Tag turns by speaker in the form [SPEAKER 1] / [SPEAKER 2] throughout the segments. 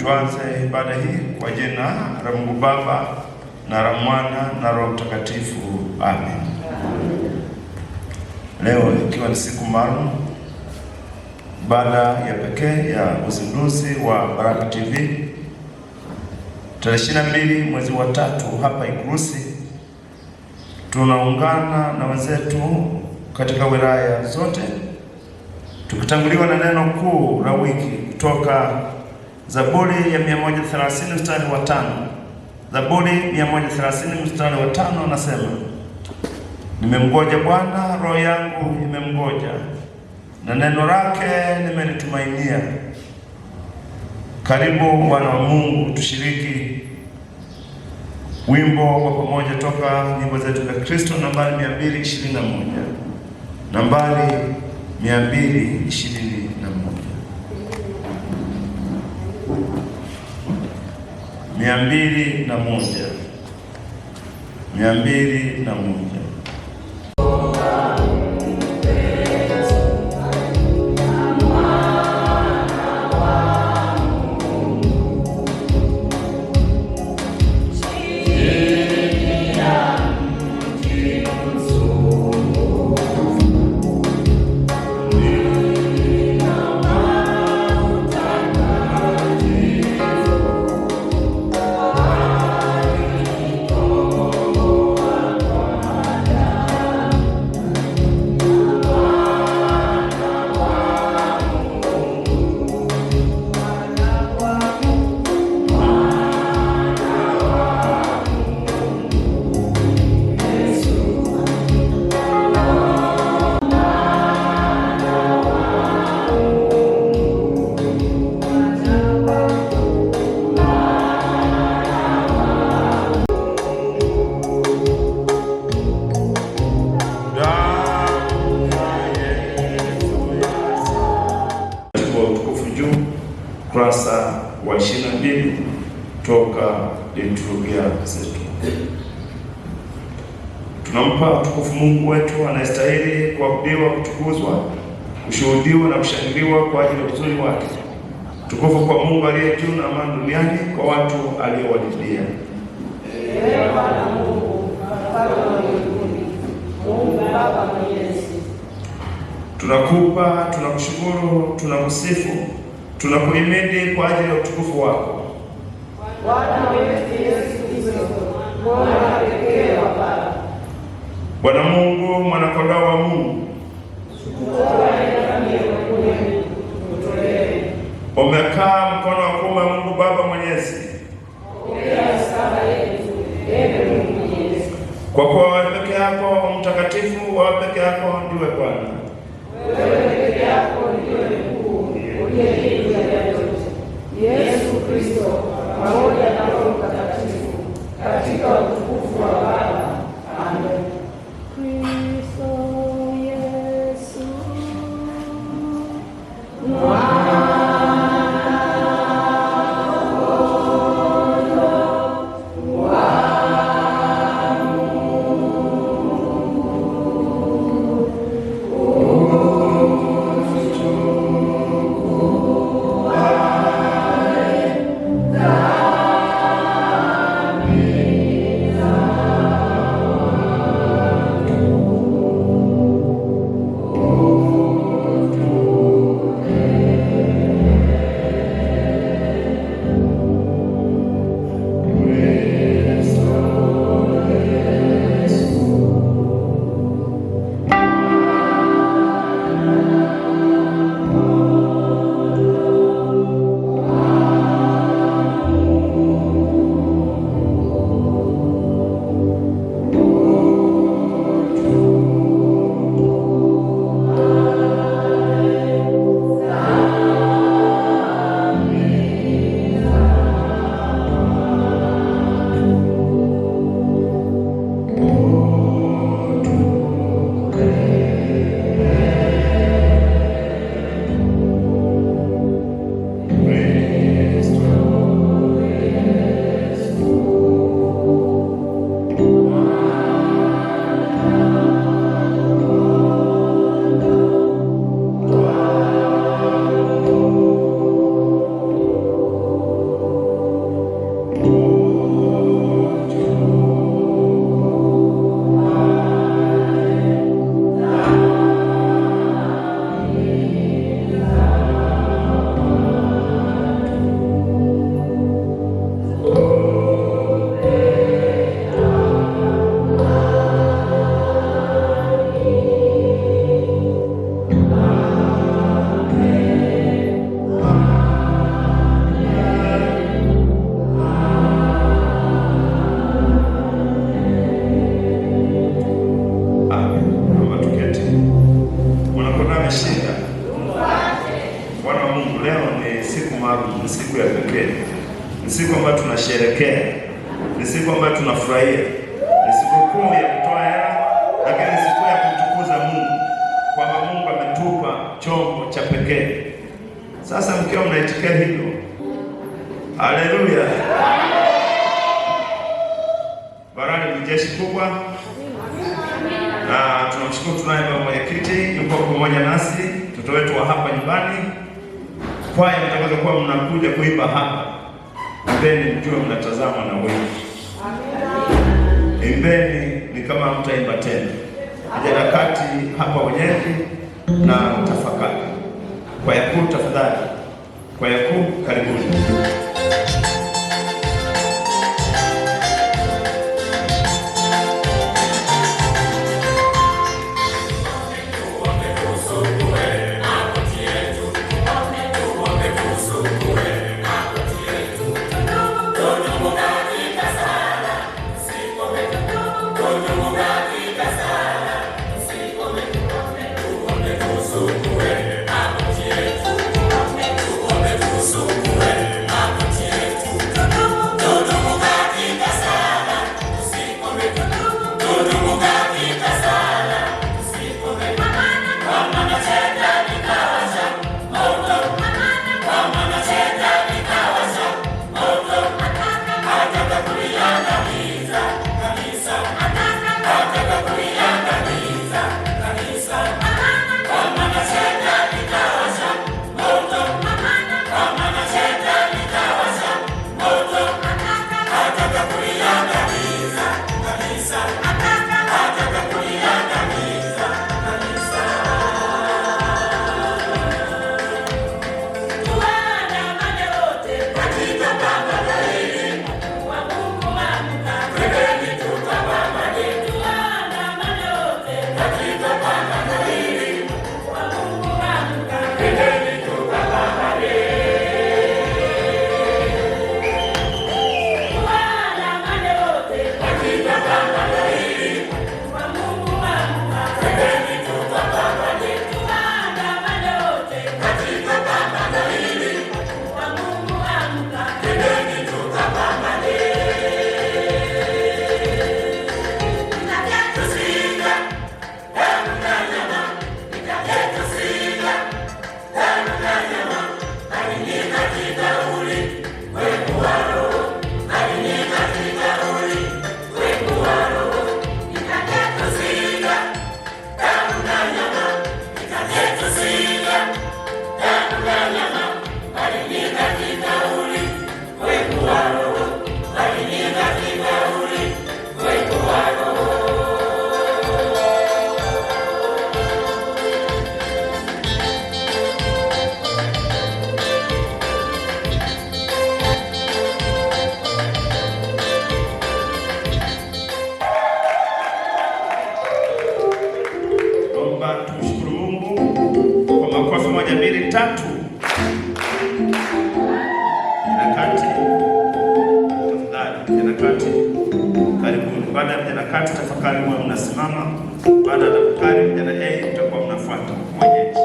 [SPEAKER 1] tuanze ibada hii kwa jina la Mungu Baba na la Mwana na Roho Mtakatifu. Amen. Leo ikiwa ni siku maalum, ibada ya pekee ya uzinduzi wa Baraka TV, tarehe 22 mwezi wa 3 hapa Igurusi, tunaungana na wenzetu katika wilaya zote, tukitanguliwa na neno kuu la wiki kutoka Zaburi ya 130 mstari wa 5. Zaburi 130 mstari wa 5 nasema, nimemngoja Bwana, roho yangu imemngoja, na neno lake nimelitumainia. Karibu wana wa Mungu, tushiriki wimbo wa pamoja toka nyimbo zetu za Kristo nambari 221. Nambari 221. Miambili na moja. Kurasa wa 22 toka liturujia zetu. Tunampa utukufu Mungu wetu anayestahili kuabudiwa, kutukuzwa, kushuhudiwa na kushangiliwa kwa ajili ya uzuri wake. Tukufu kwa Mungu aliye juu na amani duniani kwa watu aliowaridhia. Tunakupa, tunakushukuru, tunakusifu, tunakuhimidi kwa ajili ya utukufu wako. Bwana Mungu, mwana kondoo wa Mungu, umekaa mkono wa kuume wa Mungu Baba Mwenyezi. Kwa kuwa wewe peke yako mtakatifu, wewe peke yako ndiwe Bwana. Wewe peke yako ndiwe mkuu, Yesu Kristo pamoja na Roho Mtakatifu katika utukufu wa Baba. Amen. Kristo Yesu
[SPEAKER 2] Amen.
[SPEAKER 1] siku ya pekee, ni siku ambayo tunasherehekea, ni siku ambayo tunafurahia, ni siku kuu ya kutoa hela, lakini ni siku ya kumtukuza Mungu kwamba Mungu ametupa chombo cha pekee. Sasa mkiwa mnaitikia hilo, haleluya, Baraka ni jeshi kubwa, na tunamshukuru tunaye baba mwenyekiti yuko pamoja nasi, mtoto wetu wa hapa nyumbani. Kwaya mtakazokuwa mnakuja kuimba hapa, imbeni mjue mnatazama na wengi. Imbeni ni kama mtaimba tena. Vijana kati hapa wenyeji na tafakari. Kwaya kuu tafadhali. Kwaya kuu karibuni. Tumshukuru Mungu kwa makofi 1, 2, 3. Janakati tafadhali, janakati karibuni. Baada ya janakati tafakari mwa mnasimama. Baada ya tafakari jana mtakuwa mnafuata mwenyeji.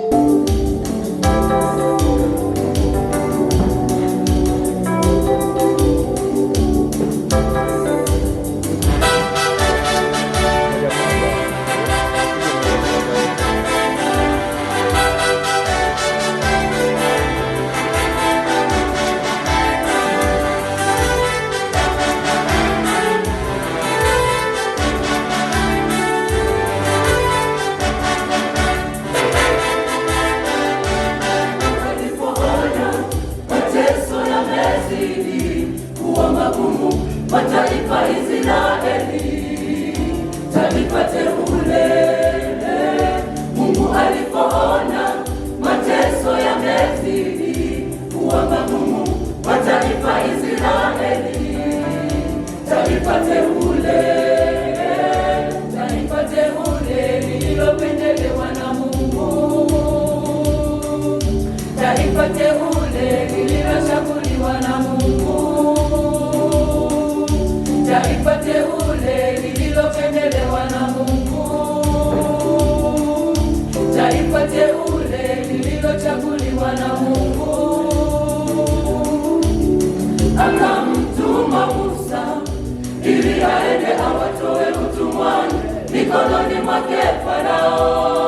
[SPEAKER 2] Mataifa Israeli, taifa teule, Mungu alipoona mateso yamezidi kuwa magumu. Mataifa Israeli, taifa teule, taifa teule lililopendelewa na Mungu, taifa teule lililochaguliwa na Mungu, taifa teule lililopendelewa na Mungu, taifa teule lililochaguliwa na Mungu, akamtuma Musa ili aende awatoe utumwani mikononi mwake Farao.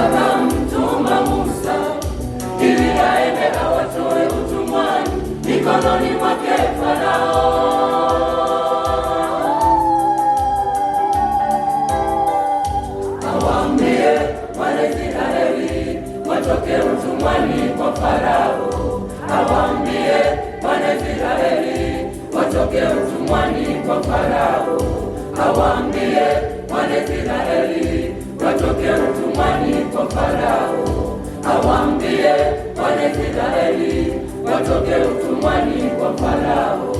[SPEAKER 2] Akamtuma Musa ili aende awatoe utumwani mikononi mwake Farao. Awaambie Waisraeli watoke utumwani kwa Farao. Awaambie Waisraeli watoke utumwani kwa Farao. Awaambie Waisraeli watoke utumwani kwa Farao. Awaambie Waisraeli watoke utumwani kwa Farao.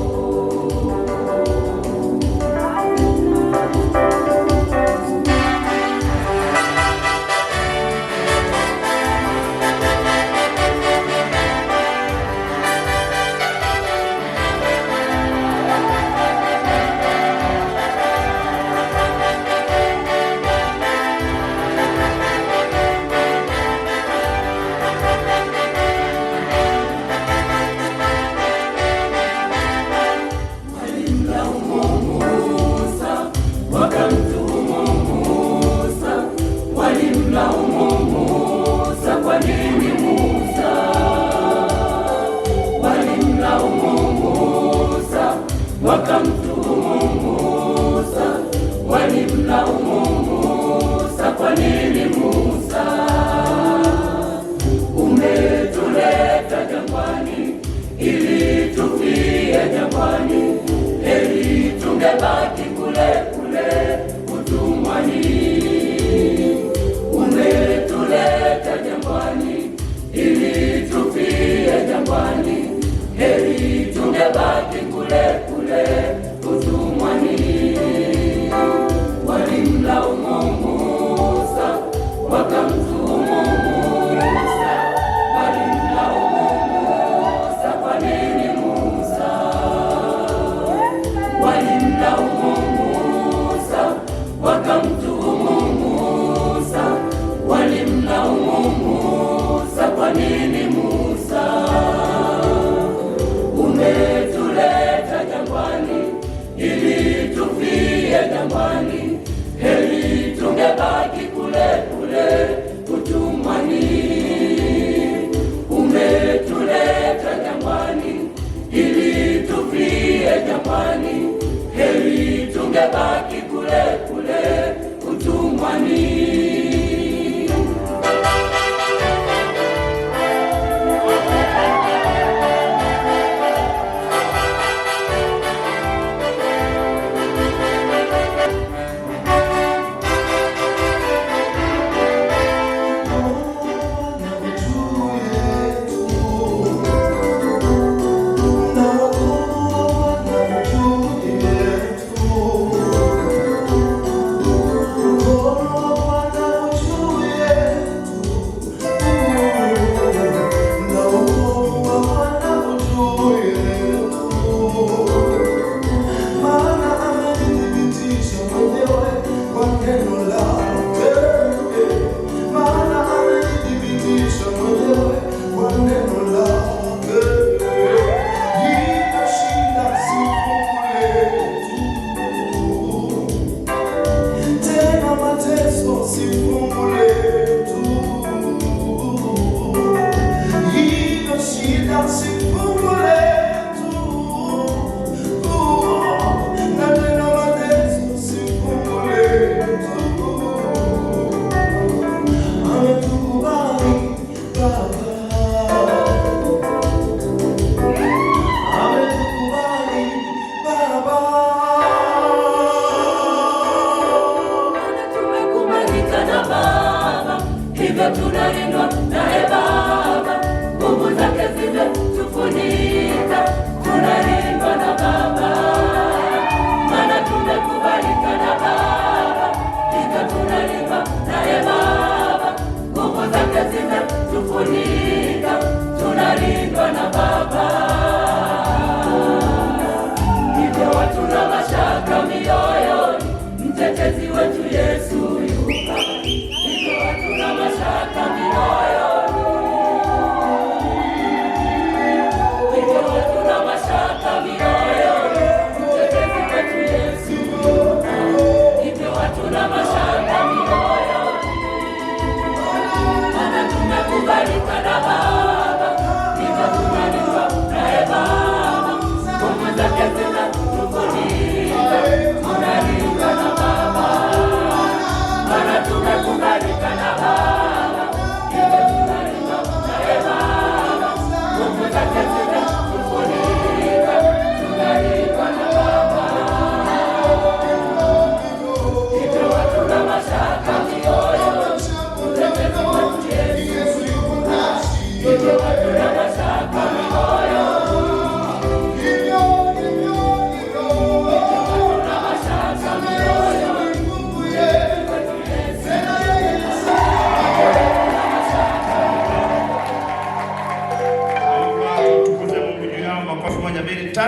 [SPEAKER 1] 3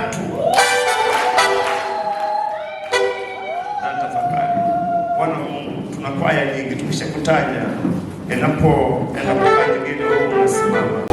[SPEAKER 1] na tafakari. Bwana Mungu, tuna kwaya nyingi, tukishakutaja enapokaa nyingine wewe unasimama.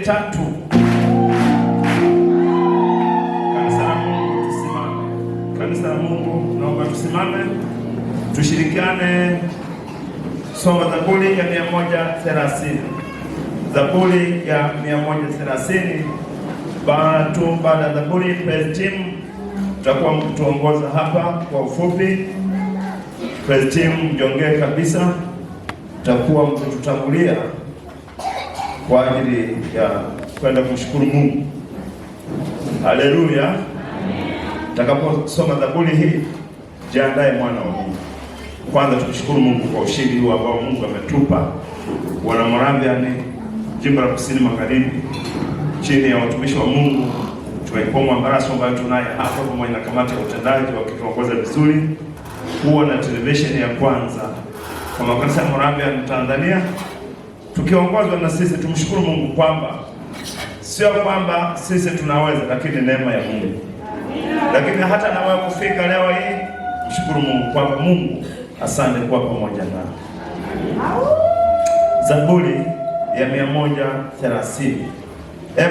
[SPEAKER 1] 3. Kanisa la Mungu tusimame. Kanisa la Mungu naomba tusimame, tushirikiane soma Zaburi ya 130. Zaburi ya 130. Baada ya Zaburi, praise team tutakuwa mtuongoza hapa kwa ufupi. Praise team mjongee kabisa, tutakuwa mtutangulia kwa ajili ya kwenda kumshukuru Mungu. Haleluya. Tutakaposoma Zaburi hii, jiandae mwana wa Mungu. Kwanza tumshukuru Mungu kwa ushindi huu ambao Mungu ametupa. Wana Moravian, jimbo la Kusini Magharibi, chini ya watumishi wa Mungu, tumekuwa Mbaraso ambayo tunaye hapa pamoja na kamati ya utendaji wakituongoza vizuri. Huo na television ya kwanza kwa makanisa ya Moravian Tanzania, tukiongozwa na sisi. Tumshukuru Mungu kwamba sio kwamba sisi tunaweza, lakini neema ya Mungu. Lakini hata na wewe kufika leo hii, mshukuru Mungu kwamba Mungu asante kuwa pamoja na. Zaburi ya 130.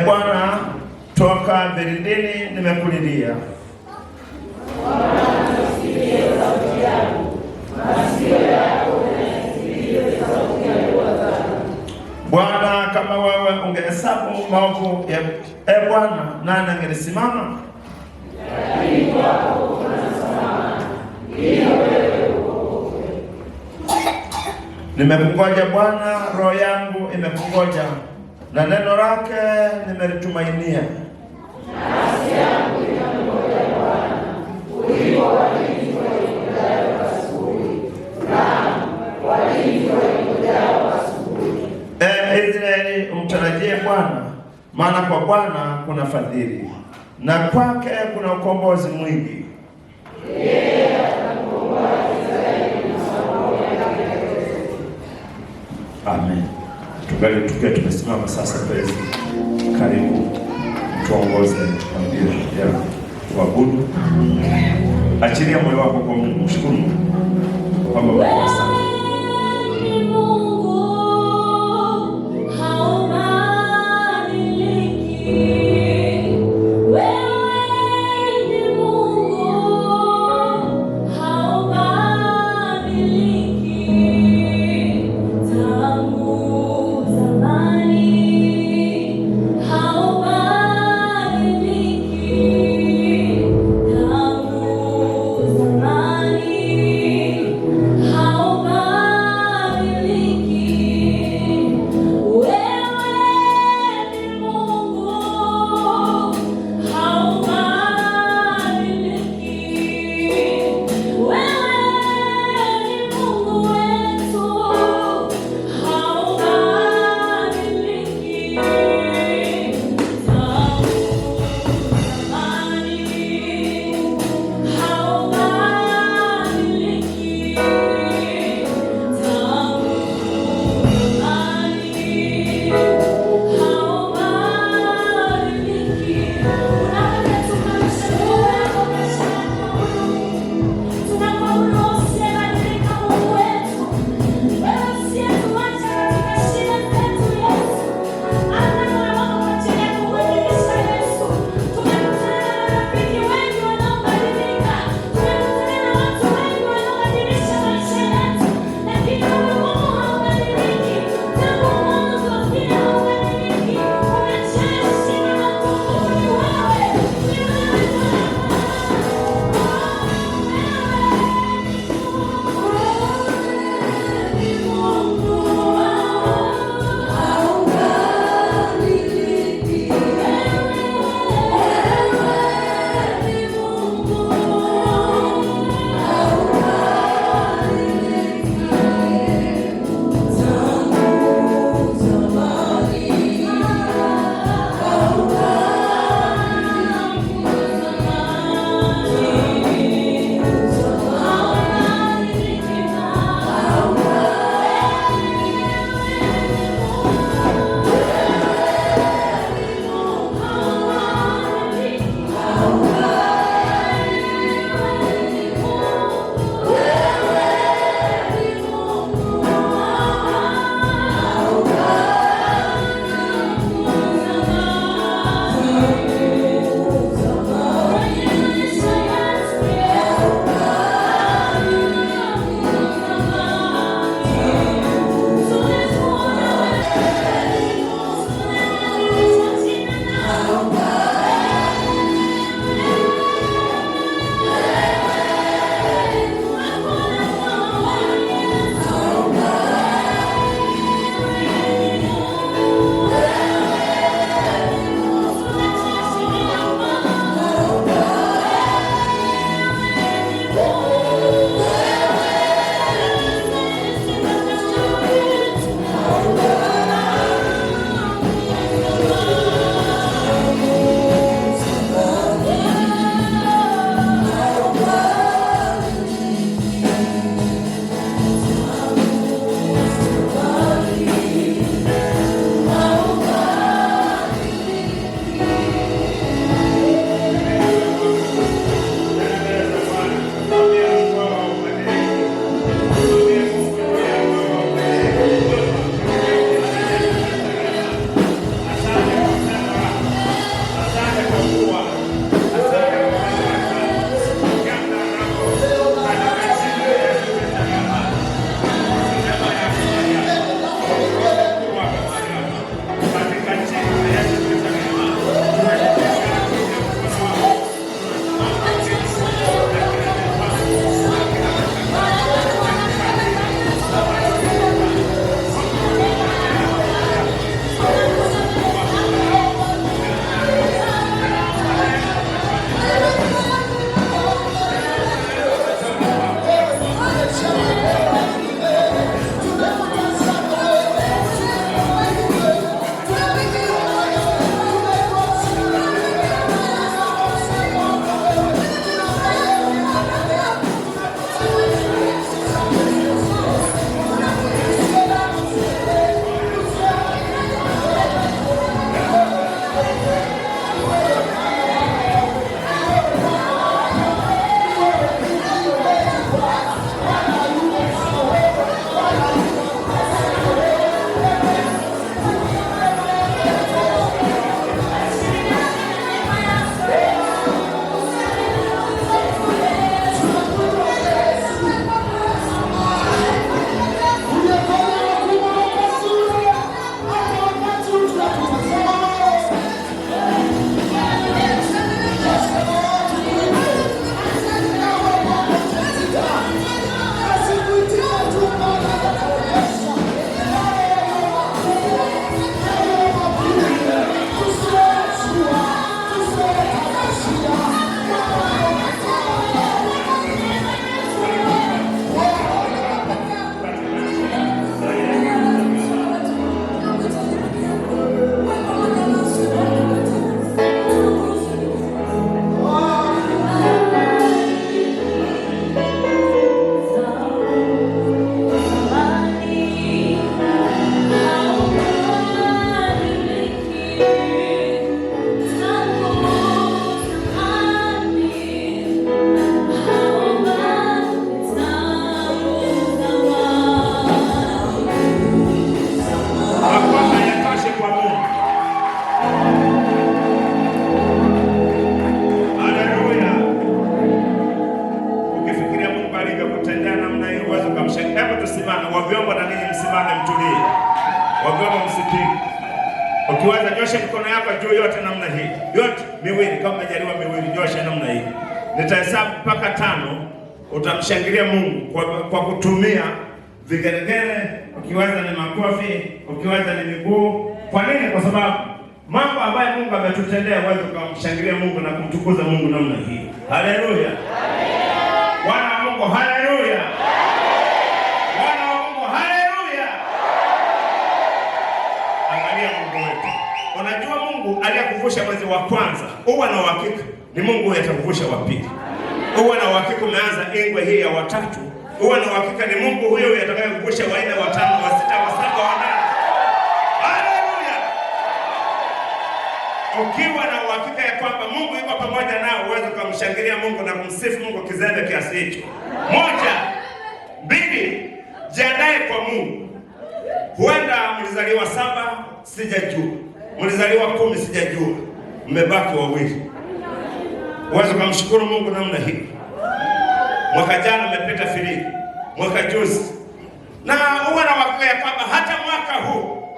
[SPEAKER 1] Bwana, toka vilindini nimekulilia. Bwana, kama wewe ungehesabu maovu ya Bwana, nani angelisimama? Nimekungoja Bwana, roho yangu imekungoja, na neno lake nimelitumainia. Nafsi yangu inamngoja Bwana, kuliko walinzi waingojao asubuhi. Naam, walinzi waingojao asubuhi. Israeli, umtarajie Bwana, maana kwa Bwana kuna fadhili, na kwake kuna ukombozi mwingi. Amen. Tungali tukiwa tumesimama sasa, praise. Karibu tuongoze kwa mbio ya kuabudu. Achilia moyo wako kwa Mungu, mshukuru Mungu kwamba Mungu asante.
[SPEAKER 3] How
[SPEAKER 1] msimame, mtulie. Wakiwemo msipige. Ukiweza nyosha mikono yako juu yote namna hii. Yote miwili, kama umejaliwa miwili, nyosha namna hii. Nitahesabu mpaka 5. Utamshangilia Mungu kwa kutumia vigelegele, ukiweza ni makofi, ukiweza ni miguu. Kwa nini? Kwa sababu mambo ambayo Mungu ametutendea, wewe ukamshangilia Mungu na kumtukuza Mungu namna hii. Haleluya. Bwana wa Mungu, haleluya. Bwana wa Mungu, haleluya. Angalia Mungu wetu. Unajua Mungu aliyekuvusha mwezi wa kwanza, uwe na uhakika ni Mungu atakuvusha wa pili. Uwe na uhakika umeanza ingwe hii ya watatu, uwe na uhakika ni Mungu huyo atakayekuvusha wa 4, wa 5, wa 6, wa 7, wa 8. Haleluya. Ukiwa na uhakika ya kwamba Mungu yuko pamoja nao, uweze kumshangilia Mungu na kumsifu Mungu kizembe kiasi hicho. 1, 2, jiandae kwa Mungu. Huenda mlizaliwa 7, sijajua. Mlizaliwa 10, sijajua. Mmebaki wawili. Uweze kumshukuru Mungu namna hii. Mwaka jana umepita 3, mwaka juzi. Na uwe na uhakika ya kwamba hata mwaka huu,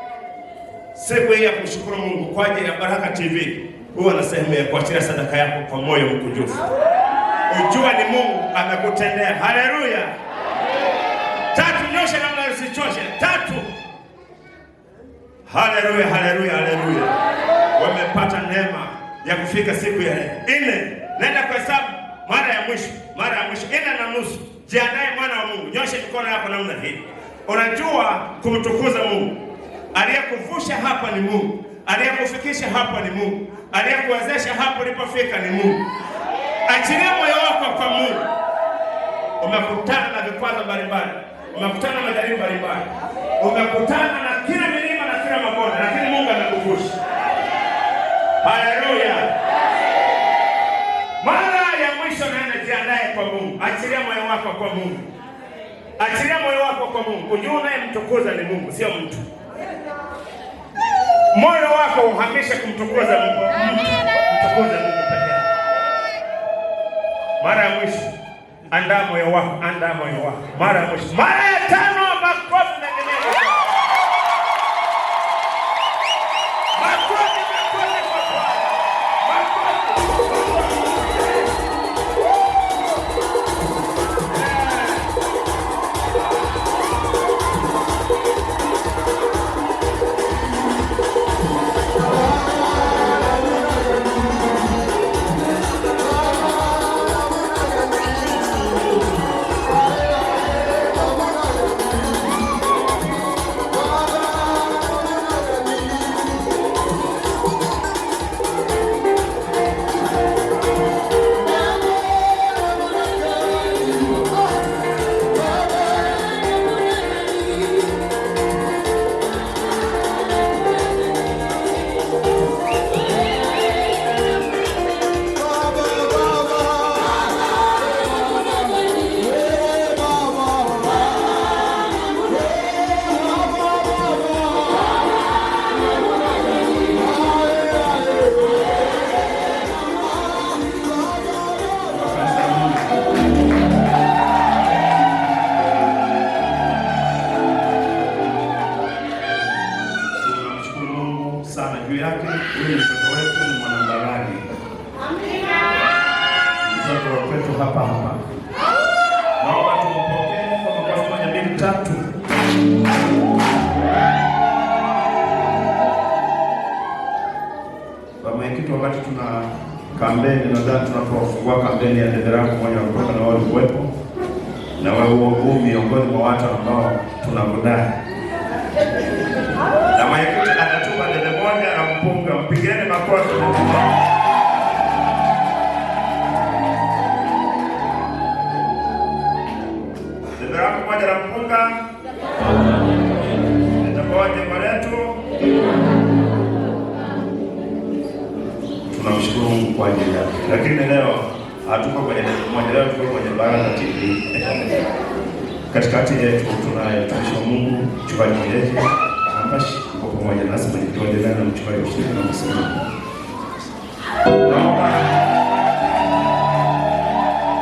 [SPEAKER 1] siku hii ya kumshukuru Mungu kwa ajili ya Baraka TV, uwe na sehemu ya kuachilia sadaka yako kwa moyo mkunjufu. Ujua ni Mungu amekutendea. Haleluya. 3, nyosha namna usichoshe. 3. Haleluya, haleluya, haleluya. Wamepata neema ya kufika siku ya 4. Nenda kwa hesabu mara ya mwisho, 4:30. Jiandae mwana wa Mungu. Nyosha mikono yako namna hii. Unajua kumtukuza Mungu. Aliyekuvusha hapa ni Mungu. Aliyekufikisha hapa ni Mungu. Aliyekuwezesha hapo ulipofika ni Mungu. Achilia moyo wako kwa Mungu. Umekutana na vikwazo mbalimbali. Umekutana na majaribu mbalimbali. Umekutana na kila milima na kila mabonde, lakini Mungu amekuvusha. Haleluya. Mara ya mwisho nenda jiandae kwa Mungu. Achilia moyo wako kwa Mungu. Achilia moyo wako kwa Mungu. Ujue unayemtukuza ni Mungu, sio mtu. Moyo wako uhamishe kumtukuza Mungu. Mtukuze Mungu pekee. Mara ya mwisho, andaa moyo wako, andaa moyo wako. Mara ya mwisho. Mara ya 5, makofi na ngenyezo. Makofi, makofi, makofi. Huyu mtoto wetu ni Mwanambarali. Amina. Mtoto wetu hapa hapa. Naomba tumpokee kwa makofi 1, 2, 3. Kwa mwenyekiti, wakati tuna kampeni, nadhani tunapofungua kampeni ya Baraka moja kutoka na wale kuwepo na wao huo miongoni mwa watu ambao tunakudai. Na mwenyekiti anatupa dede moja na mpunga, mpigeni makofi. Dede Baraka moja na mpunga. Nitapoje maletu. Tunamshukuru Mungu kwa ajili yake. Lakini leo hatuko kwenye moja, leo tuko kwenye Baraka TV. Katikati yetu tunaye mtumishi wa Mungu Mchungaji Mlevi. Apashi kwa pamoja nasi tuendelea na mchungaji ushirika na msema. Naomba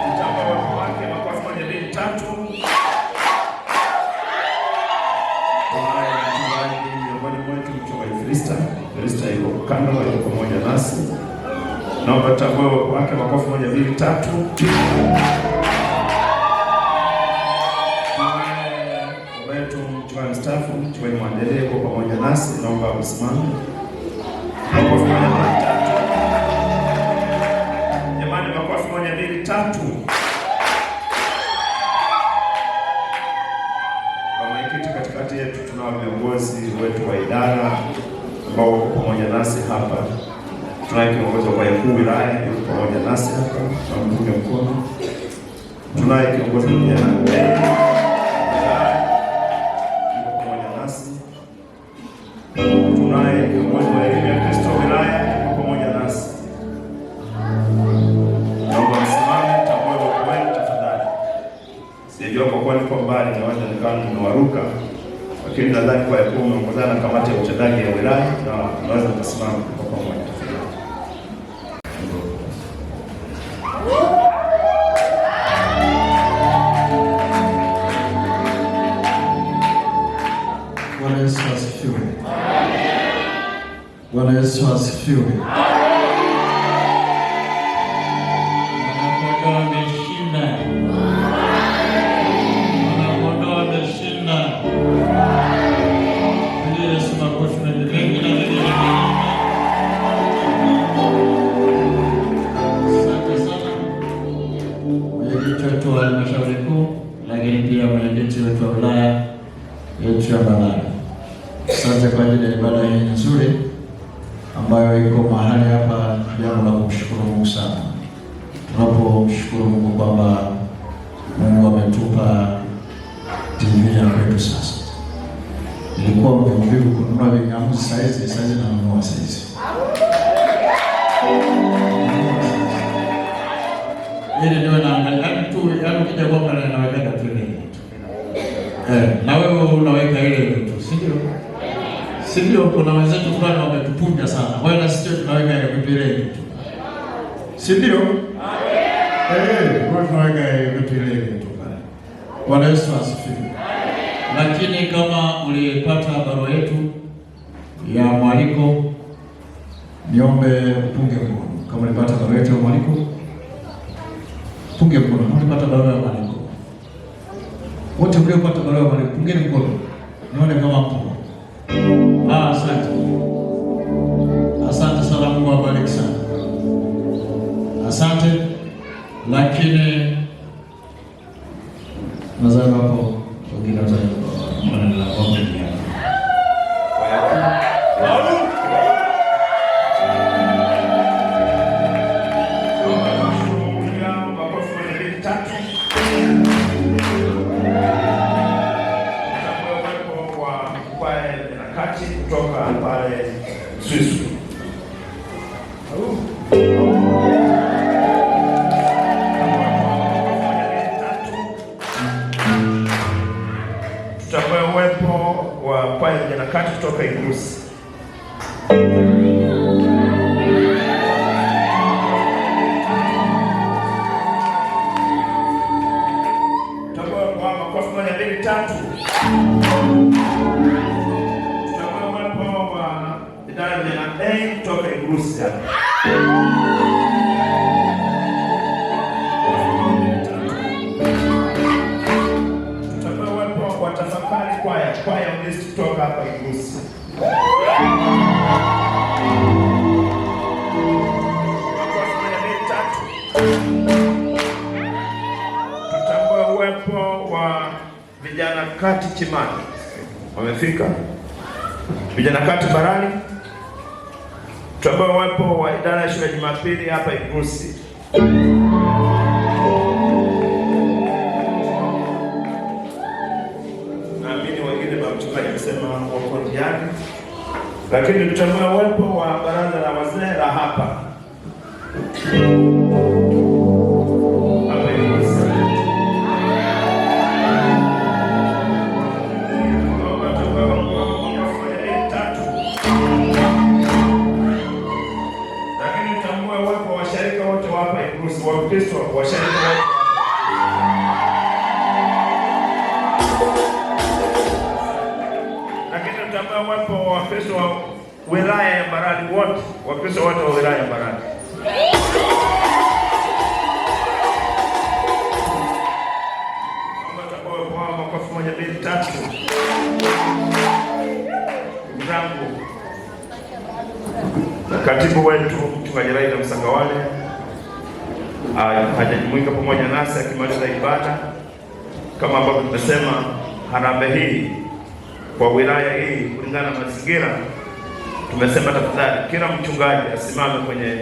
[SPEAKER 1] tutamba watu wake makofi 1, 2, 3. kando yuko pamoja nasi. Naomba tambue wake makofi 1 2 3. Wetu mchungaji mstaafu, mchungaji Mwandelee yuko pamoja nasi. Naomba msimame. Makofi 1 2 3. Jamani, makofi 1 2 3. Katikati yetu tunao viongozi wetu wa idara ambao wako pamoja nasi hapa. Tunaye kiongozi wa kwaya kuu wilaya yuko pamoja nasi hapa, tunampunga mkono. Tunaye kiongozi wa vijana yuko pamoja nasi. Tunaye kiongozi wa elimu ya Kristo wilaya yuko pamoja nasi. Naomba msimame, tambue wako wenu tafadhali. Sijua kwa kuwa niko mbali na wanda nikawa nimewaruka, lakini nadhani kwa yakuwa umeongozana na kamati ya utendaji ya wilaya na unaweza kusimama kwa pamoja.
[SPEAKER 3] Bwana Yesu asifiwe. Bwana Yesu asifiwe.
[SPEAKER 4] Wetu wa halmashauri kuu, lakini pia mwenyekiti wetu wa wilaya yetu ya Mbarali. Asante kwa ajili ya ibada hii nzuri ambayo iko mahali hapa. Jambo la kumshukuru Mungu sana. Tunapomshukuru Mungu kwamba Mungu ametupa TV ya kwetu sasa. Nilikuwa mvivu kununua vingamuzi saizi nanunua saizi. Ili niwe naangalia tu, yaani ukija kwa mara naweka tu ile. Na wewe unaweka ile tu, si ndio? Si ndio? Kuna wenzetu fulani wametupunja sana. Wewe na sisi tunaweka ile mipira tu. Si ndio? Wewe tunaweka ile mipira tu pale. Bwana Yesu asifiwe. Lakini kama ulipata barua yetu ya mwaliko, niombe upunge mkono. Kama ulipata barua yetu ya mwaliko, punge mkono. Ulipata barua ya mwaliko. Wote mliopata barua ya mwaliko, pungeni mkono. Nione kama mpo. Asante. Asante sana, Mungu awabariki sana. Asante. Lakini nazama hapo wengine wazao mwana la pombe ni hapa.
[SPEAKER 1] Kutoka pale Swiss. Tutakuwa uwepo wa kwaya vijana kati kutoka Igusi. Tutakuwa kwa makofi 1 2 3. Kutoka Igusi hapa. Tutakuwa wapo kwa tafakari kwaya undisi kutoka hapa Igusi. Tutakuwa uwepo wa vijana kati Chimani. Wamefika? Vijana kati Barani. Tutakuwa wapo wa idara ya shule ya Jumapili hapa Igusi. Naamini wengine mchungaji amesema wako njiani. Lakini tutakuwa wapo wa baraza la wazee la hapa. Hapa Igusi. Wa Kristo washirika wote. Lakini tutambua wapo wa Kristo wilaya ya Mbarali wote, Wakristo wote wa wilaya ya Mbarali. Kwa makofi 1, 2, 3. Ndugu zangu, katibu wetu Mchungaji Raila Msangawale hajajumuika pamoja nasi akimaliza ibada. Kama ambavyo tumesema, harambee hii kwa wilaya hii kulingana na mazingira, tumesema tafadhali kila mchungaji asimame kwenye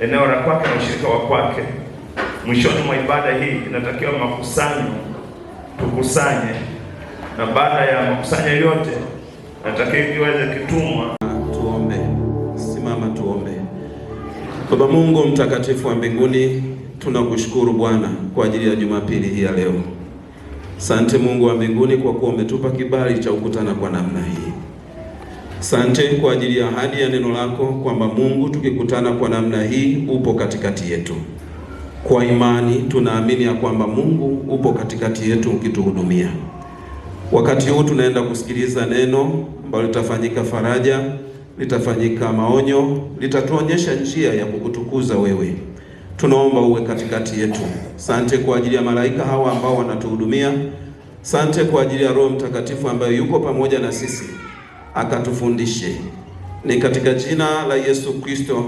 [SPEAKER 1] eneo la kwake na ushirika wa kwake. Mwishoni mwa ibada hii inatakiwa makusanyo tukusanye, na baada ya makusanyo yote natakiwa kiweze kitumwa.
[SPEAKER 5] Tuombe. Simama tuombe. Baba Mungu mtakatifu wa mbinguni, tunakushukuru Bwana kwa ajili ya Jumapili hii ya leo. Asante Mungu wa mbinguni kwa kuwa umetupa kibali cha kukutana kwa namna hii. Asante kwa ajili ya ahadi ya neno lako kwamba Mungu, tukikutana kwa namna hii upo katikati yetu. Kwa imani tunaamini ya kwamba Mungu upo katikati yetu ukituhudumia. Wakati huu tunaenda kusikiliza neno ambalo litafanyika faraja, litafanyika maonyo, litatuonyesha njia ya kukutukuza wewe. Tunaomba uwe katikati yetu. Asante kwa ajili ya malaika hawa ambao wanatuhudumia. Asante kwa ajili ya Roho Mtakatifu ambaye yuko pamoja na sisi akatufundishe. Ni katika jina la Yesu Kristo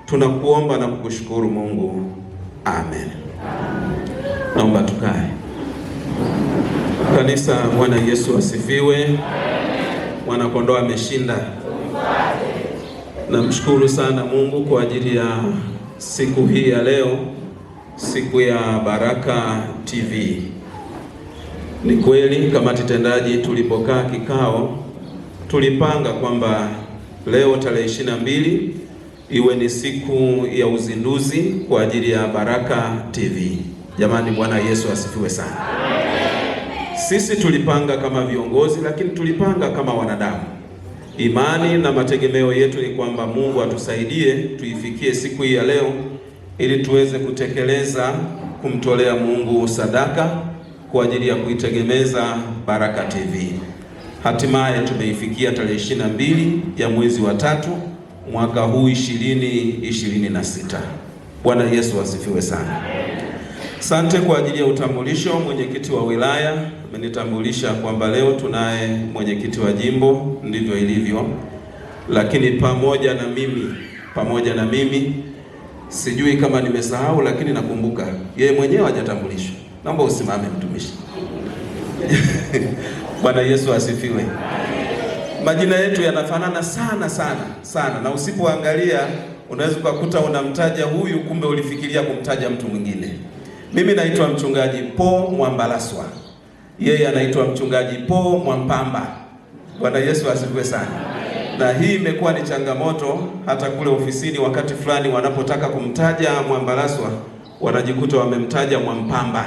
[SPEAKER 5] tunakuomba na kukushukuru Mungu. Amen. Naomba tukae. Kanisa, Bwana Yesu asifiwe. Mwana kondoo ameshinda. Namshukuru sana Mungu kwa ajili ya siku hii ya leo, siku ya Baraka TV. Ni kweli kamati tendaji tulipokaa kikao, tulipanga kwamba leo tarehe 22 iwe ni siku ya uzinduzi kwa ajili ya Baraka TV. Jamani, Bwana Yesu asifiwe sana. Sisi tulipanga kama viongozi, lakini tulipanga kama wanadamu. Imani na mategemeo yetu ni kwamba Mungu atusaidie tuifikie siku hii ya leo ili tuweze kutekeleza kumtolea Mungu sadaka kwa ajili ya kuitegemeza Baraka TV. Hatimaye tumeifikia tarehe 22 ya mwezi wa 3 mwaka huu 2026. Bwana Yesu asifiwe sana. Asante kwa ajili ya utambulisho. Mwenyekiti wa wilaya amenitambulisha kwamba leo tunaye mwenyekiti wa jimbo, ndivyo ilivyo. Lakini pamoja na mimi sijui kama nimesahau, lakini nakumbuka yeye mwenyewe hajatambulishwa. Naomba usimame mtumishi. Bwana Yesu asifiwe. Majina yetu yanafanana sana, na usipoangalia unaweza kukuta unamtaja huyu kumbe ulifikiria kumtaja mtu mwingine. Mimi naitwa mchungaji Paul Mwambalaswa. Yeye anaitwa mchungaji Paul Mwampamba. Bwana Yesu asifiwe sana. Na hii imekuwa ni changamoto hata kule ofisini, wakati fulani wanapotaka kumtaja Mwambalaswa wanajikuta wamemtaja Mwampamba.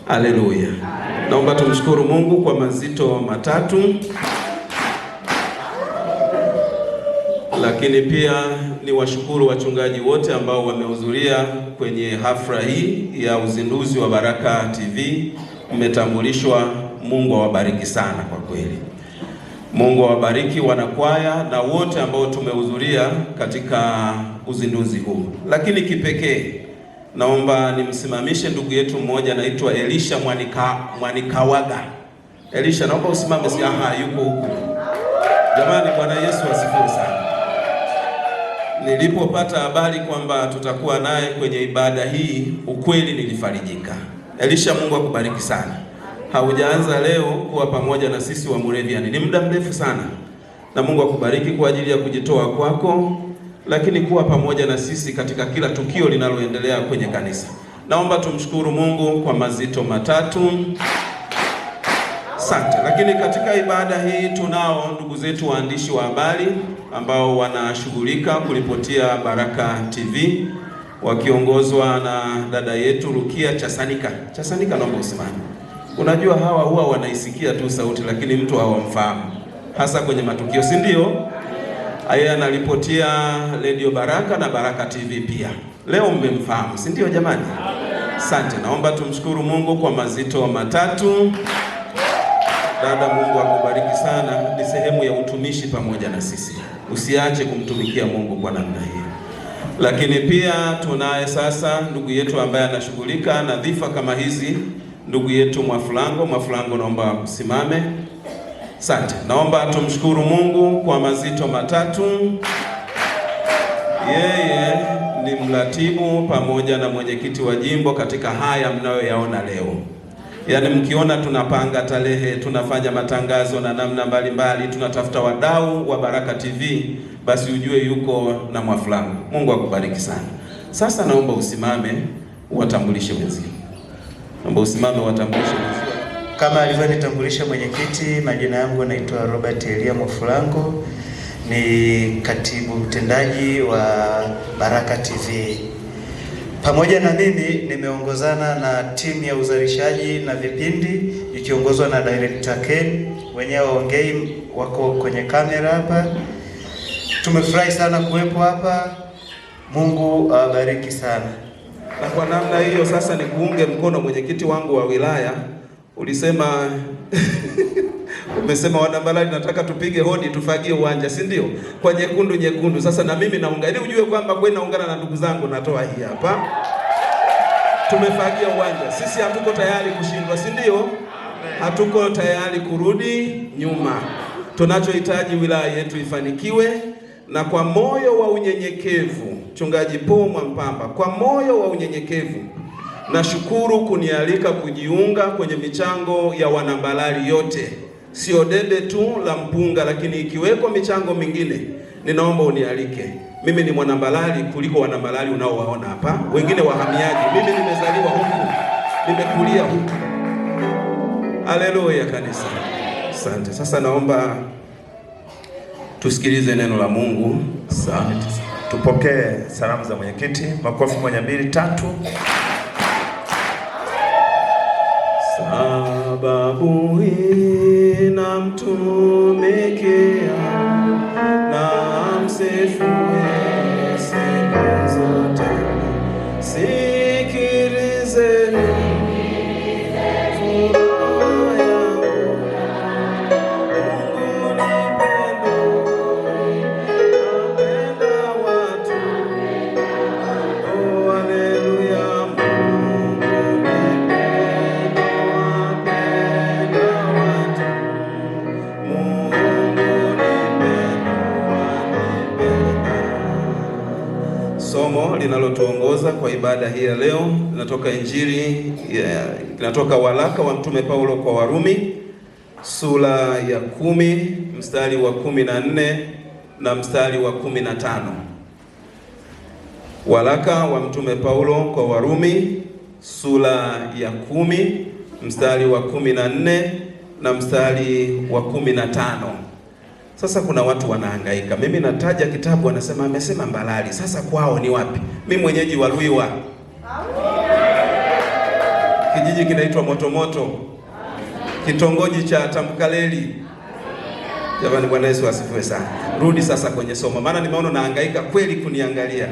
[SPEAKER 5] Haleluya. Naomba tumshukuru Mungu kwa mazito matatu. Lakini pia ni washukuru wachungaji wote ambao wamehudhuria kwenye hafla hii ya uzinduzi wa Baraka TV. Mmetambulishwa. Mungu awabariki sana kwa kweli. Mungu awabariki wanakwaya na wote ambao tumehudhuria katika uzinduzi huu. Lakini kipekee naomba nimsimamishe ndugu yetu mmoja anaitwa Elisha Mwanikawaga. Elisha, naomba usimame. Yuko huko. Jamani, Bwana Yesu asifiwe sana. Nilipopata habari kwamba tutakuwa naye kwenye ibada hii, ukweli nilifarijika. Elisha, Mungu akubariki sana. Haujaanza leo kuwa pamoja na sisi wa Moravian, ni muda mrefu sana, na Mungu akubariki kwa ajili ya kujitoa kwako, lakini kuwa pamoja na sisi katika kila tukio linaloendelea kwenye kanisa. Naomba tumshukuru Mungu kwa mazito matatu. Asante. Lakini katika ibada hii tunao ndugu zetu waandishi wa habari ambao wanashughulika kuripotia Baraka TV wakiongozwa na dada yetu Rukia Chasanika. Chasanika, naomba usimame. Unajua hawa huwa wanaisikia tu sauti lakini mtu hawamfahamu, hasa kwenye matukio, si ndio? Yeye anaripotia Radio Baraka na Baraka TV pia. Leo mmemfahamu, si ndio jamani? Asante. Naomba tumshukuru Mungu kwa mazito matatu. Dada, Mungu akubariki sana. Ni sehemu ya utumishi pamoja na sisi. Usiache kumtumikia Mungu kwa namna hiyo. Lakini pia tunaye sasa ndugu yetu ambaye anashughulika na dhifa kama hizi, ndugu yetu Mwafulango. Mwafulango, naomba msimame. Asante. Naomba tumshukuru Mungu kwa mazito matatu. Yeye ni mratibu pamoja na mwenyekiti wa jimbo katika haya mnayoyaona leo. Yaani mkiona tunapanga tarehe, tunafanya matangazo na namna mbalimbali, tunatafuta wadau wa Baraka TV, basi ujue yuko na Mwafulango. Mungu akubariki sana. Sasa naomba usimame watambulishe wenzio. Naomba usimame watambulishe wenzio.
[SPEAKER 6] Kama alivyonitambulisha mwenyekiti, majina yangu naitwa Robert Elia Mwafulango, ni katibu mtendaji wa Baraka TV. Pamoja na mimi nimeongozana na timu ya uzalishaji na vipindi ikiongozwa na Director Ken, wenyewe waongei wako kwenye kamera hapa. Tumefurahi sana kuwepo hapa. Mungu awabariki sana.
[SPEAKER 5] Na kwa namna hiyo sasa ni kuunge mkono mwenyekiti wangu wa wilaya. Ulisema umesema Wanambalali nataka tupige hodi tufagie uwanja, si ndio? Kwa nyekundu. Sasa na mimi naunga, ili ujue kwamba kweli naungana na ndugu zangu, natoa hii hapa. Tumefagia uwanja. Sisi hatuko tayari kushindwa, si ndio? Hatuko tayari kurudi nyuma. Tunachohitaji wilaya yetu ifanikiwe, na kwa moyo wa unyenyekevu, Mchungaji Paul Mwampamba, kwa moyo wa unyenyekevu nashukuru kunialika kujiunga kwenye michango ya Wanambalali yote. Sio debe tu la mpunga, lakini ikiwekwa michango mingine, ninaomba unialike. Mimi ni Mwanambalali kuliko Wanambalali unaowaona hapa, wengine wahamiaji. Mimi nimezaliwa huku, nimekulia huku. Haleluya kanisa. Asante. Sasa naomba tusikilize neno la Mungu. Asante.
[SPEAKER 1] Tupokee salamu za mwenyekiti. Makofi 1, 2, 3.
[SPEAKER 5] Sababu hii namtumikia na msifu siku zote. Sikilizeni furaha yangu, Mungu ni pendo, napenda watu. Oh, haleluya. Somo linalotuongoza kwa ibada hii ya leo linatoka Injili, linatoka waraka wa Mtume Paulo kwa Warumi sura ya 10 mstari wa 14 na mstari wa 15. Waraka wa Mtume Paulo kwa Warumi sura ya 10 mstari wa 14 na mstari wa 15. Sasa kuna watu wanahangaika. Mimi nataja kitabu wanasema amesema Mbalali. Sasa kwao ni wapi? Mimi mwenyeji wa Luiwa. Kijiji kinaitwa Motomoto. Kitongoji cha Tambukaleli. Jamani, Bwana Yesu asifiwe sana. Rudi sasa kwenye somo, maana nimeona nahangaika kweli kuniangalia.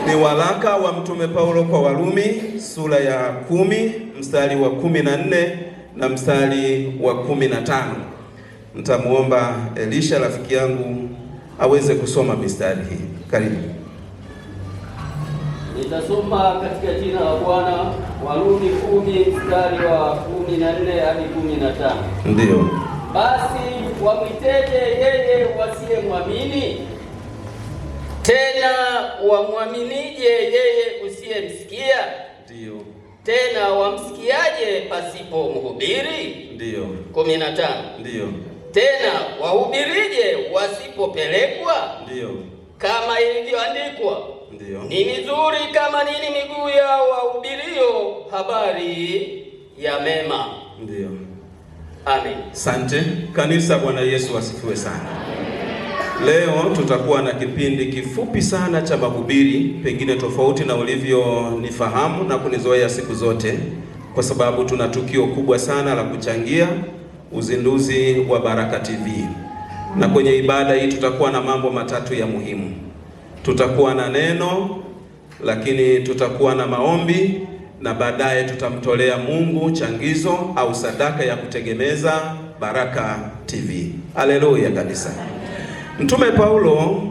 [SPEAKER 5] Ni waraka wa Mtume Paulo kwa Warumi sura ya 10 mstari wa 14 na mstari wa 15. Nitamuomba Elisha rafiki yangu aweze kusoma mistari hii. Karibu.
[SPEAKER 7] Nitasoma katika jina la Bwana. Warumi 10 mstari wa 14 hadi 15.
[SPEAKER 5] Ndio.
[SPEAKER 7] Basi wamwiteje yeye wasiyemwamini? Tena wamwaminije yeye usiyemsikia?
[SPEAKER 5] Ndio.
[SPEAKER 7] Tena wamsikiaje pasipo mhubiri?
[SPEAKER 5] Ndio.
[SPEAKER 7] 15.
[SPEAKER 5] Ndio.
[SPEAKER 7] Tena wahubirije wasipopelekwa?
[SPEAKER 5] Ndio.
[SPEAKER 7] Kama ilivyoandikwa,
[SPEAKER 5] ndio,
[SPEAKER 7] ni mizuri kama nini miguu yao wahubirio habari ya mema.
[SPEAKER 5] Ndio.
[SPEAKER 7] Amen.
[SPEAKER 5] Asante kanisa. Bwana Yesu asifiwe sana. Leo tutakuwa na kipindi kifupi sana cha mahubiri, pengine tofauti na ulivyonifahamu na kunizoea siku zote, kwa sababu tuna tukio kubwa sana la kuchangia uzinduzi wa Baraka TV. Na kwenye ibada hii tutakuwa na mambo matatu ya muhimu. Tutakuwa na neno, lakini tutakuwa na maombi na baadaye tutamtolea Mungu changizo au sadaka ya kutegemeza Baraka TV. Haleluya kanisa. Mtume Paulo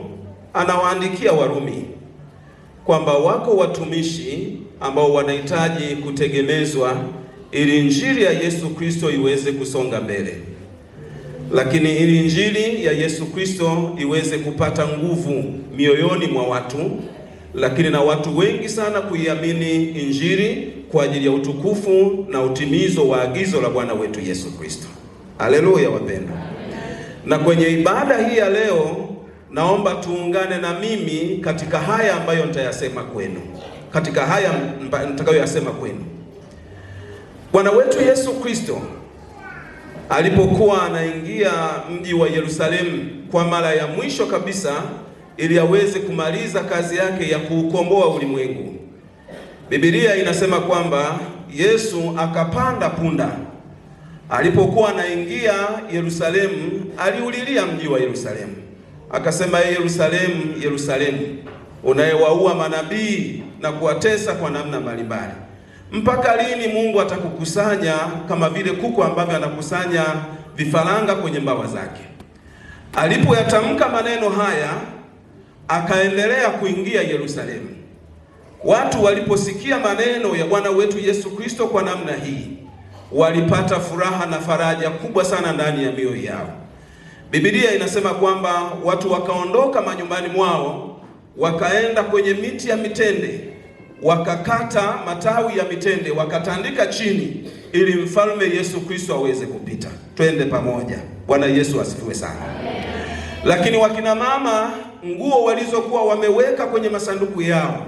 [SPEAKER 5] anawaandikia Warumi kwamba wako watumishi ambao wanahitaji kutegemezwa ili injili ya Yesu Kristo iweze kusonga mbele. Lakini ili injili ya Yesu Kristo iweze kupata nguvu mioyoni mwa watu, lakini na watu wengi sana kuiamini injili kwa ajili ya utukufu na utimizo wa agizo la Bwana wetu Yesu Kristo. Haleluya wapendwa. Na kwenye ibada hii ya leo naomba tuungane na mimi katika haya ambayo nitayasema kwenu. Katika haya nitakayoyasema kwenu. Bwana wetu Yesu Kristo alipokuwa anaingia mji wa Yerusalemu kwa mara ya mwisho kabisa ili aweze kumaliza kazi yake ya kuukomboa ulimwengu, Biblia inasema kwamba Yesu akapanda punda. Alipokuwa anaingia Yerusalemu, aliulilia mji wa Yerusalemu. Akasema, Yerusalemu, Yerusalemu, unayewaua manabii na kuwatesa kwa namna mbalimbali, mpaka lini Mungu atakukusanya kama vile kuku ambavyo anakusanya vifaranga kwenye mbawa zake? Alipoyatamka maneno haya, akaendelea kuingia Yerusalemu. Watu waliposikia maneno ya Bwana wetu Yesu Kristo kwa namna hii, walipata furaha na faraja kubwa sana ndani ya mioyo yao. Biblia inasema kwamba watu wakaondoka manyumbani mwao, wakaenda kwenye miti ya mitende, wakakata matawi ya mitende, wakatandika chini ili mfalme Yesu Kristo aweze kupita. Twende pamoja. Bwana Yesu asifiwe sana. Lakini wakina mama, nguo walizokuwa wameweka kwenye masanduku yao,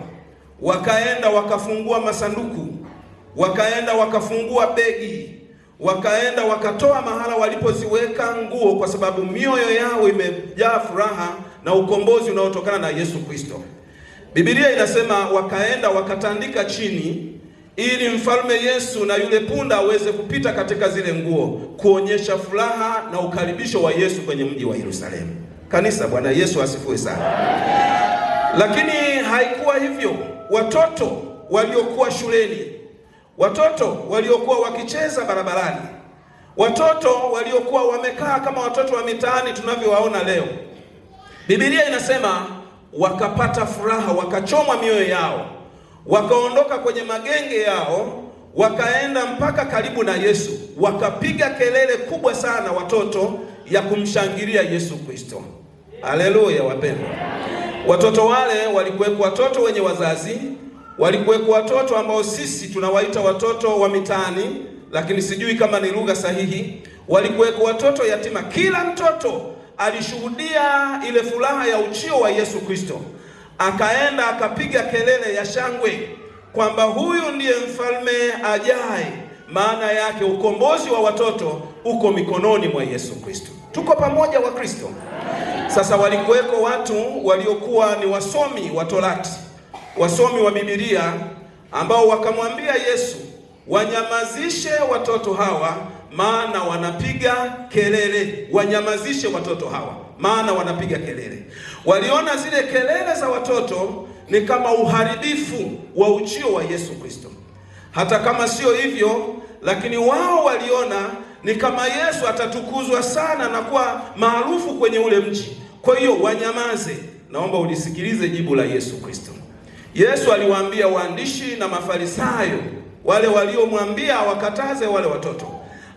[SPEAKER 5] wakaenda wakafungua masanduku, wakaenda wakafungua begi, wakaenda wakatoa mahala walipoziweka nguo, kwa sababu mioyo yao imejaa furaha na ukombozi unaotokana na Yesu Kristo. Biblia inasema wakaenda wakatandika chini ili mfalme Yesu na yule punda aweze kupita katika zile nguo, kuonyesha furaha na ukaribisho wa Yesu kwenye mji wa Yerusalemu. Kanisa, Bwana Yesu asifiwe sana. Lakini haikuwa hivyo. Watoto waliokuwa shuleni, watoto waliokuwa wakicheza barabarani, watoto waliokuwa wamekaa kama watoto wa mitaani tunavyowaona leo, Biblia inasema wakapata furaha, wakachomwa mioyo yao, wakaondoka kwenye magenge yao, wakaenda mpaka karibu na Yesu, wakapiga kelele kubwa sana watoto ya kumshangilia Yesu Kristo. Haleluya wapendwa. Watoto wale walikuwepo watoto wenye wazazi, walikuwepo watoto ambao sisi tunawaita watoto wa mitaani, lakini sijui kama ni lugha sahihi. Walikuwepo watoto yatima. Kila mtoto alishuhudia ile furaha ya ujio wa Yesu Kristo, akaenda akapiga kelele ya shangwe kwamba huyu ndiye mfalme ajaye. Maana yake ukombozi wa watoto uko mikononi mwa Yesu Kristo. Tuko pamoja wa Kristo. Sasa walikuweko watu waliokuwa ni wasomi wa Torati, wasomi wa Biblia, ambao wakamwambia Yesu wanyamazishe watoto hawa maana wanapiga kelele. Wanyamazishe watoto hawa maana wanapiga kelele. Waliona zile kelele za watoto ni kama uharibifu wa ujio wa Yesu Kristo. Hata kama sio hivyo, lakini wao waliona ni kama Yesu atatukuzwa sana na kuwa maarufu kwenye ule mji, kwa hiyo wanyamaze. Naomba ulisikilize jibu la Yesu Kristo. Yesu aliwaambia waandishi na Mafarisayo, wale waliomwambia wakataze wale watoto,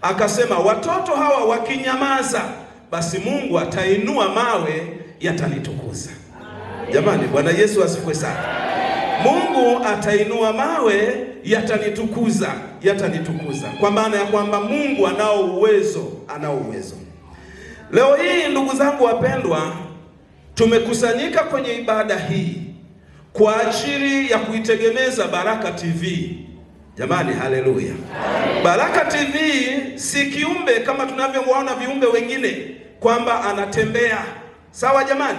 [SPEAKER 5] akasema watoto hawa wakinyamaza, basi Mungu atainua mawe yatanitukuza. Jamani, Bwana Yesu asifiwe sana. Mungu atainua mawe yatanitukuza, yatanitukuza. Kwa maana ya kwamba Mungu anao uwezo, anao uwezo. Leo hii ndugu zangu wapendwa, tumekusanyika kwenye ibada hii kwa ajili ya kuitegemeza Baraka TV. Jamani, haleluya. Baraka TV si kiumbe kama tunavyowaona viumbe wengine kwamba anatembea. Sawa jamani?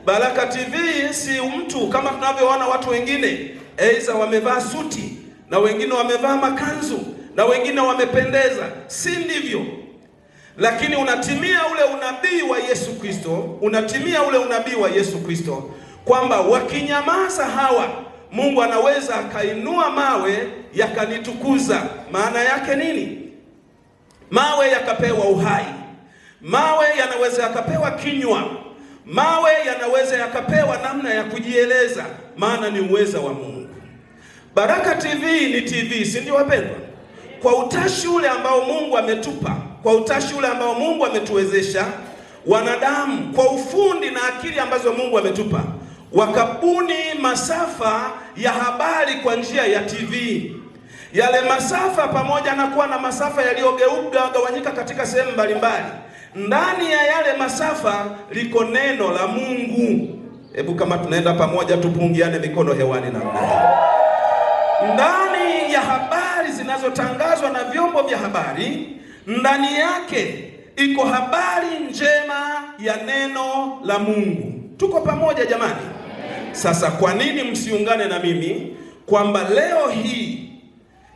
[SPEAKER 5] Baraka TV si mtu kama tunavyoona watu wengine, aidha wamevaa suti na wengine wamevaa makanzu na wengine wamependeza. Si ndivyo. Lakini unatimia ule unabii wa Yesu Kristo, unatimia ule unabii wa Yesu Kristo kwamba wakinyamaza hawa, Mungu anaweza akainua mawe yakanitukuza. Maana yake nini? Mawe yakapewa uhai, mawe yanaweza yakapewa kinywa, mawe yanaweza yakapewa namna ya kujieleza, maana ni uweza wa Mungu. Baraka TV ni TV, si ndio wapendwa? Kwa utashi ule ambao Mungu ametupa, kwa utashi ule ambao Mungu ametuwezesha wanadamu, kwa ufundi na akili ambazo Mungu ametupa, wakabuni masafa ya habari kwa njia ya TV. Yale masafa, pamoja na kuwa na masafa yaliyogawanyika katika sehemu mbalimbali, ndani ya yale masafa liko neno la Mungu. Hebu kama tunaenda pamoja tupungiane mikono hewani namna hii. Ndani ya habari zinazotangazwa na vyombo vya habari, ndani yake iko habari njema ya neno la Mungu. Tuko pamoja jamani? Sasa kwa nini msiungane na mimi kwamba leo hii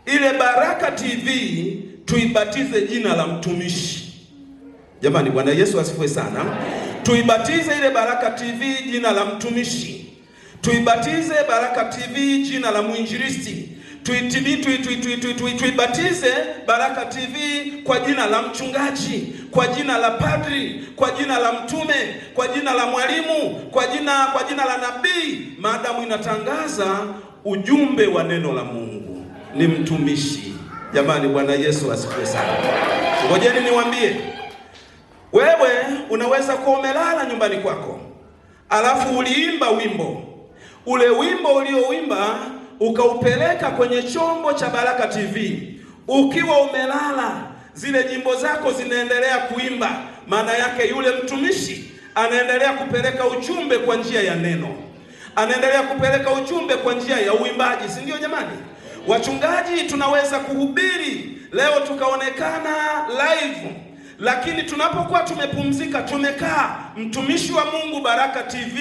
[SPEAKER 5] ile Baraka TV tuibatize jina la mtumishi? Jamani, Bwana Yesu asifiwe sana. Tuibatize ile Baraka TV jina la mtumishi. Tuibatize Baraka TV jina la mwinjilisti. Tuibatize Baraka TV kwa jina la mchungaji, kwa jina la padri, kwa jina la mtume, kwa jina la mwalimu, kwa jina la nabii, maadamu inatangaza ujumbe wa neno la Mungu. Ni mtumishi. Jamani, Bwana Yesu asifiwe sana. Ngojeni niwaambie, wewe unaweza kuwa umelala nyumbani kwako, alafu uliimba wimbo. Ule wimbo uliowimba ukaupeleka kwenye chombo cha Baraka TV. Ukiwa umelala, zile nyimbo zako zinaendelea kuimba. Maana yake yule mtumishi anaendelea kupeleka ujumbe kwa njia ya neno, anaendelea kupeleka ujumbe kwa njia ya uimbaji, si ndio jamani? Wachungaji tunaweza kuhubiri leo tukaonekana live, lakini tunapokuwa tumepumzika, tumekaa, mtumishi wa Mungu Baraka TV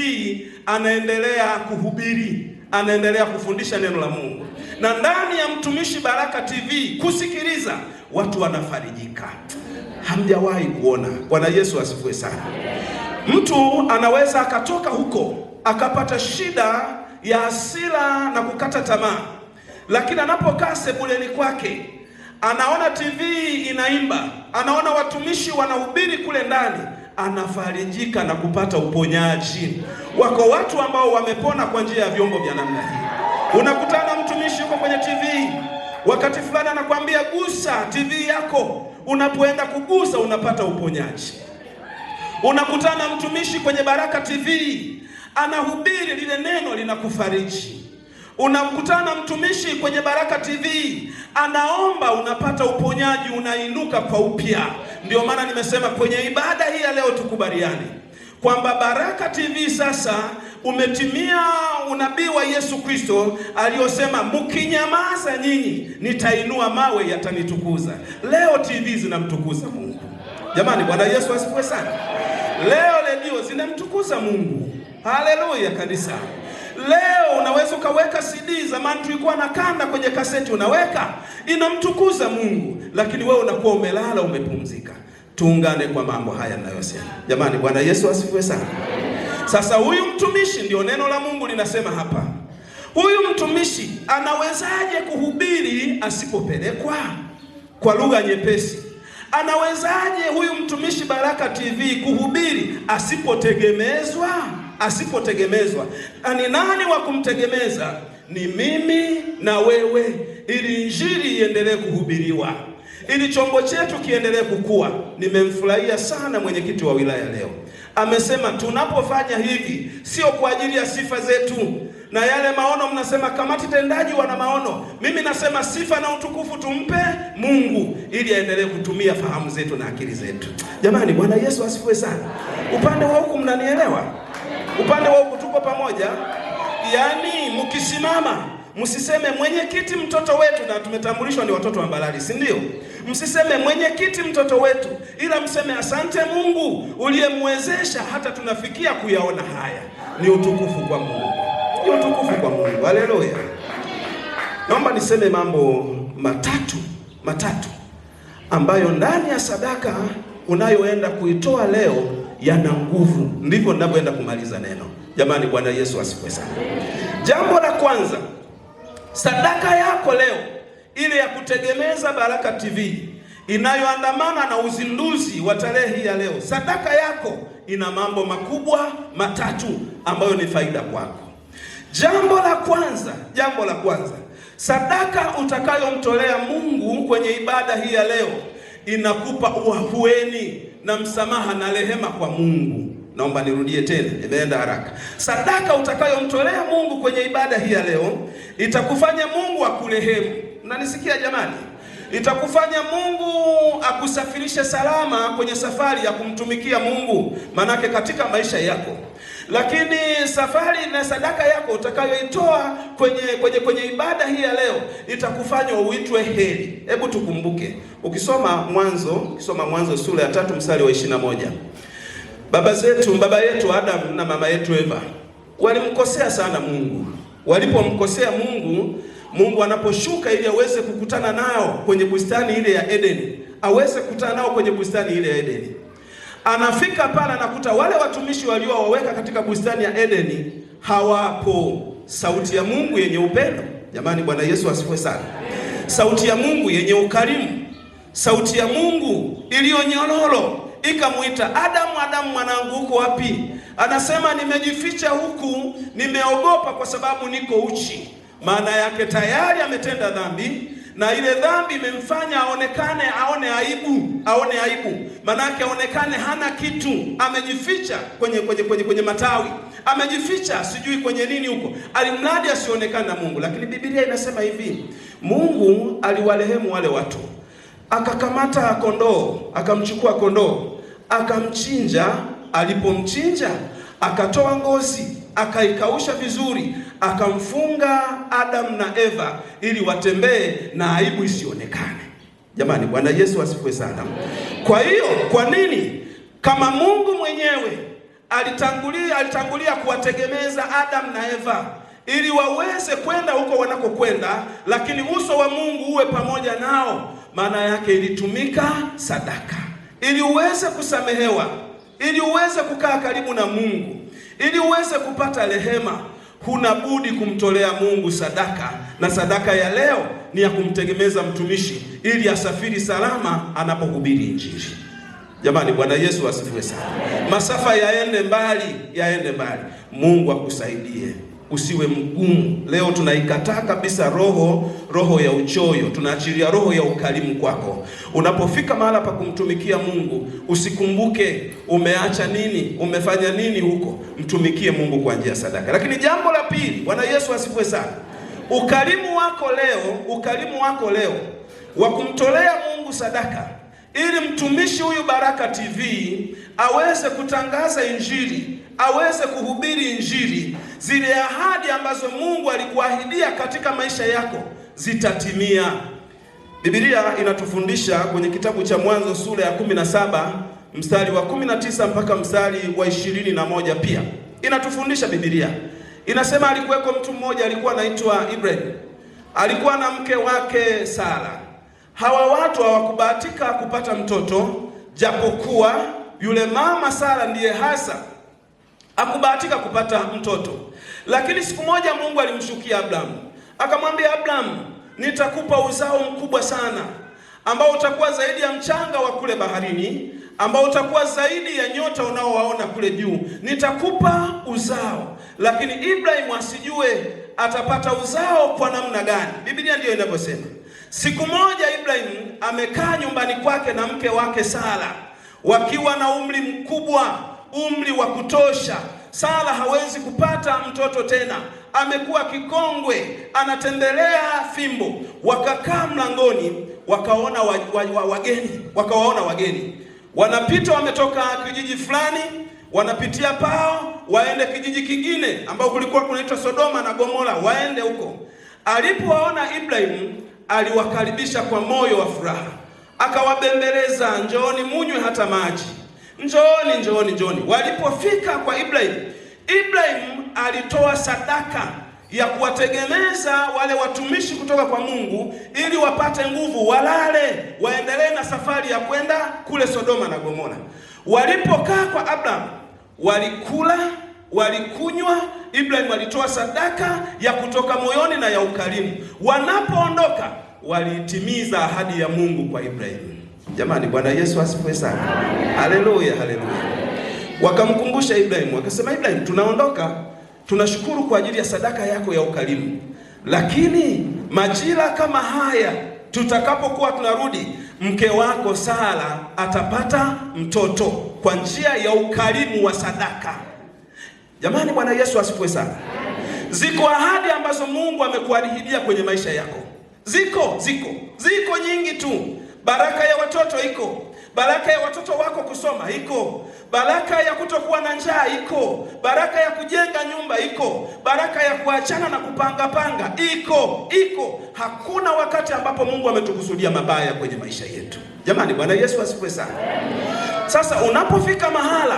[SPEAKER 5] anaendelea kuhubiri, anaendelea kufundisha neno la Mungu. Na ndani ya mtumishi Baraka TV kusikiliza, watu wanafarijika. Hamjawahi kuona? Bwana Yesu asifiwe sana. Mtu anaweza akatoka huko akapata shida ya hasira na kukata tamaa, lakini anapokaa sebuleni kwake, anaona TV inaimba, anaona watumishi wanahubiri kule ndani, anafarijika na kupata uponyaji. Wako watu ambao wamepona kwa njia ya vyombo vya namna hii. Unakutana mtumishi yuko kwenye TV, wakati fulani anakuambia gusa TV yako, unapoenda kugusa unapata uponyaji. Unakutana mtumishi kwenye Baraka TV anahubiri, lile neno linakufariji. Unamkutana mtumishi kwenye Baraka TV anaomba, unapata uponyaji, unainuka kwa upya. Ndio maana nimesema kwenye ibada hii ya leo tukubaliane kwamba Baraka TV sasa umetimia unabii wa Yesu Kristo aliyosema, mkinyamaza nyinyi nitainua mawe yatanitukuza. Leo TV zinamtukuza Mungu. Jamani, Bwana Yesu asifiwe sana. Leo redio zinamtukuza Mungu. Haleluya kanisa. Leo unaweza ukaweka CD, zamani tulikuwa na kanda kwenye kaseti unaweka, inamtukuza Mungu, lakini wewe unakuwa umelala umepumzika. Tuungane kwa mambo haya ninayosema. Jamani, Bwana Yesu asifiwe sana. Sasa huyu mtumishi, ndio neno la Mungu linasema hapa, huyu mtumishi anawezaje kuhubiri asipopelekwa? Kwa lugha nyepesi, anawezaje huyu mtumishi Baraka TV kuhubiri asipotegemezwa? Asipotegemezwa. Ni nani wa kumtegemeza? Ni mimi na wewe, ili injili iendelee kuhubiriwa, ili chombo chetu kiendelee kukua. Nimemfurahia sana mwenyekiti wa wilaya leo, amesema tunapofanya hivi sio kwa ajili ya sifa zetu na yale maono. Mnasema kamati tendaji wana maono, mimi nasema sifa na utukufu tumpe Mungu, ili aendelee kutumia fahamu zetu na akili zetu. Jamani, Bwana Yesu asifiwe sana. Upande wa huku mnanielewa? Upande wa huku tuko pamoja? Yaani mkisimama msiseme mwenyekiti mtoto wetu, na tumetambulishwa ni watoto wa Mbalali, si ndio? Msiseme mwenyekiti mtoto wetu, ila mseme asante Mungu uliyemwezesha hata tunafikia kuyaona haya. Ni utukufu kwa Mungu. Ni utukufu kwa Mungu. Haleluya. Naomba niseme mambo matatu ambayo ndani ya sadaka unayoenda kuitoa leo yana nguvu. Ndivyo ninavyoenda kumaliza neno. Jamani, Bwana Yesu asifiwe sana. Jambo la kwanza, sadaka yako leo ile ya kutegemeza Baraka TV inayoandamana na uzinduzi wa tarehe hii ya leo, sadaka yako ina mambo makubwa matatu ambayo ni faida kwako. Jambo la kwanza, sadaka utakayomtolea Mungu kwenye ibada hii ya leo inakupa uahueni na msamaha na rehema kwa Mungu. Naomba nirudie tena, imeenda haraka. Sadaka utakayomtolea Mungu kwenye ibada hii ya leo itakufanya Mungu akurehemu. Mnanisikia jamani? Itakufanya Mungu akusafirishe salama kwenye safari ya kumtumikia Mungu, manake katika maisha yako. Lakini safari na sadaka yako utakayoitoa kwenye ibada hii ya leo itakufanya uitwe heri. Hebu tukumbuke, ukisoma Mwanzo sura ya 3 mstari wa 21. Baba yetu Adam na mama yetu Eva walimkosea sana Mungu. Walipomkosea Mungu anaposhuka ili aweze kukutana nao kwenye bustani ile ya Edeni, anafika pale anakuta wale watumishi waliowaweka katika bustani ya Edeni hawapo. Sauti ya Mungu yenye upendo, jamani, Bwana Yesu asifiwe sana. Sauti ya Mungu yenye ukarimu, sauti ya Mungu iliyonyororo ikamuita, Adamu, mwanangu, uko wapi? Anasema, nimejificha huku, nimeogopa kwa sababu niko uchi. Maana yake tayari ametenda dhambi, na ile dhambi imemfanya aone aibu. Maana yake aonekane hana kitu, amejificha kwenye matawi, amejificha sijui kwenye nini huko, alimradi asionekane na Mungu. Lakini Biblia inasema hivi, Mungu aliwarehemu wale watu, akakamata kondoo, akamchukua kondoo, akamchinja. Alipomchinja akatoa ngozi, akaikausha vizuri, akamfunga Adam na Eva ili watembee na aibu isionekane. Jamani, Bwana Yesu asifiwe sana. Kwa hiyo, kwa nini kama Mungu mwenyewe alitangulia kuwategemeza Adam na Eva ili waweze kwenda huko wanakokwenda, lakini uso wa Mungu uwe pamoja nao? Maana yake ilitumika sadaka ili uweze kusamehewa, ili uweze kukaa karibu na Mungu, ili uweze kupata rehema. Huna budi kumtolea Mungu sadaka, na sadaka ya leo ni ya kumtegemeza mtumishi ili asafiri salama anapohubiri Injili. Jamani, Bwana Yesu asifiwe sana. Masafa yaende mbali. Mungu akusaidie, usiwe mgumu. Leo tunaikataa kabisa roho ya uchoyo, tunaachilia roho ya ukarimu kwako. Unapofika mahala pa kumtumikia Mungu, usikumbuke umeacha nini, umefanya nini huko. Mtumikie Mungu kwa njia sadaka. Lakini jambo la pili, Bwana Yesu asifiwe sana, ukarimu wako leo wa kumtolea Mungu sadaka ili mtumishi huyu Baraka TV aweze kutangaza Injili, aweze kuhubiri Injili. Zile ahadi ambazo Mungu alikuahidia katika maisha yako zitatimia. Biblia inatufundisha kwenye kitabu cha Mwanzo sura ya 17 mstari wa 19 mpaka mstari wa 21. Pia inatufundisha Biblia, inasema alikuweko mtu mmoja alikuwa anaitwa Ibrahim, alikuwa na mke wake Sara. Hawa watu hawakubahatika kupata mtoto, japokuwa yule mama Sara ndiye hasa hakubahatika kupata mtoto. Lakini siku moja Mungu alimshukia Abraham, akamwambia Abraham, nitakupa uzao mkubwa sana ambao utakuwa zaidi ya mchanga wa kule baharini, ambao utakuwa zaidi ya nyota unaowaona kule juu. Nitakupa uzao, lakini Ibrahim asijue atapata uzao kwa namna gani. Biblia ndiyo inavyosema. Siku moja Ibrahim amekaa nyumbani kwake na mke wake Sara, wakiwa na umri mkubwa, umri wa kutosha. Sara hawezi kupata mtoto tena, amekuwa kikongwe, anatembelea fimbo. Wakakaa mlangoni, wakaona wakawaona wageni wanapita, wametoka kijiji fulani, wanapitia pao waende kijiji kingine ambao kulikuwa kunaitwa Sodoma na Gomora, waende huko. Alipowaona Ibrahim, aliwakaribisha kwa moyo wa furaha, akawabembeleza, njooni munywe hata maji, njooni. Walipofika kwa Ibrahim alitoa sadaka ya kuwategemeza wale watumishi kutoka kwa Mungu ili wapate nguvu, walale, waendelee na safari ya kwenda kule Sodoma na Gomora. Walipokaa kwa Abraham, walikula, walikunywa. Ibrahim alitoa sadaka ya kutoka moyoni na ya ukarimu. Wanapoondoka walitimiza ahadi ya Mungu kwa Ibrahim. Jamani, Bwana Yesu asifiwe sana. Haleluya, haleluya. Wakamkumbusha Ibrahim, wakasema, Ibrahim, tunaondoka, tunashukuru kwa ajili ya sadaka yako ya ukarimu, lakini majira kama haya tutakapokuwa tunarudi, mke wako Sara atapata mtoto kwa njia ya ukarimu wa sadaka. Jamani, Bwana Yesu asifiwe sana. Ziko ahadi ambazo Mungu amekuahidia kwenye maisha yako. Ziko nyingi tu. Baraka ya watoto iko, baraka ya watoto wako kusoma iko, baraka ya kutokuwa na njaa iko, baraka ya kujenga nyumba iko, baraka ya kuachana na kupanga iko. Hakuna wakati ambapo Mungu ametukusudia mabaya kwenye maisha yetu. Jamani, Bwana Yesu asifiwe sana. Sasa unapofika mahala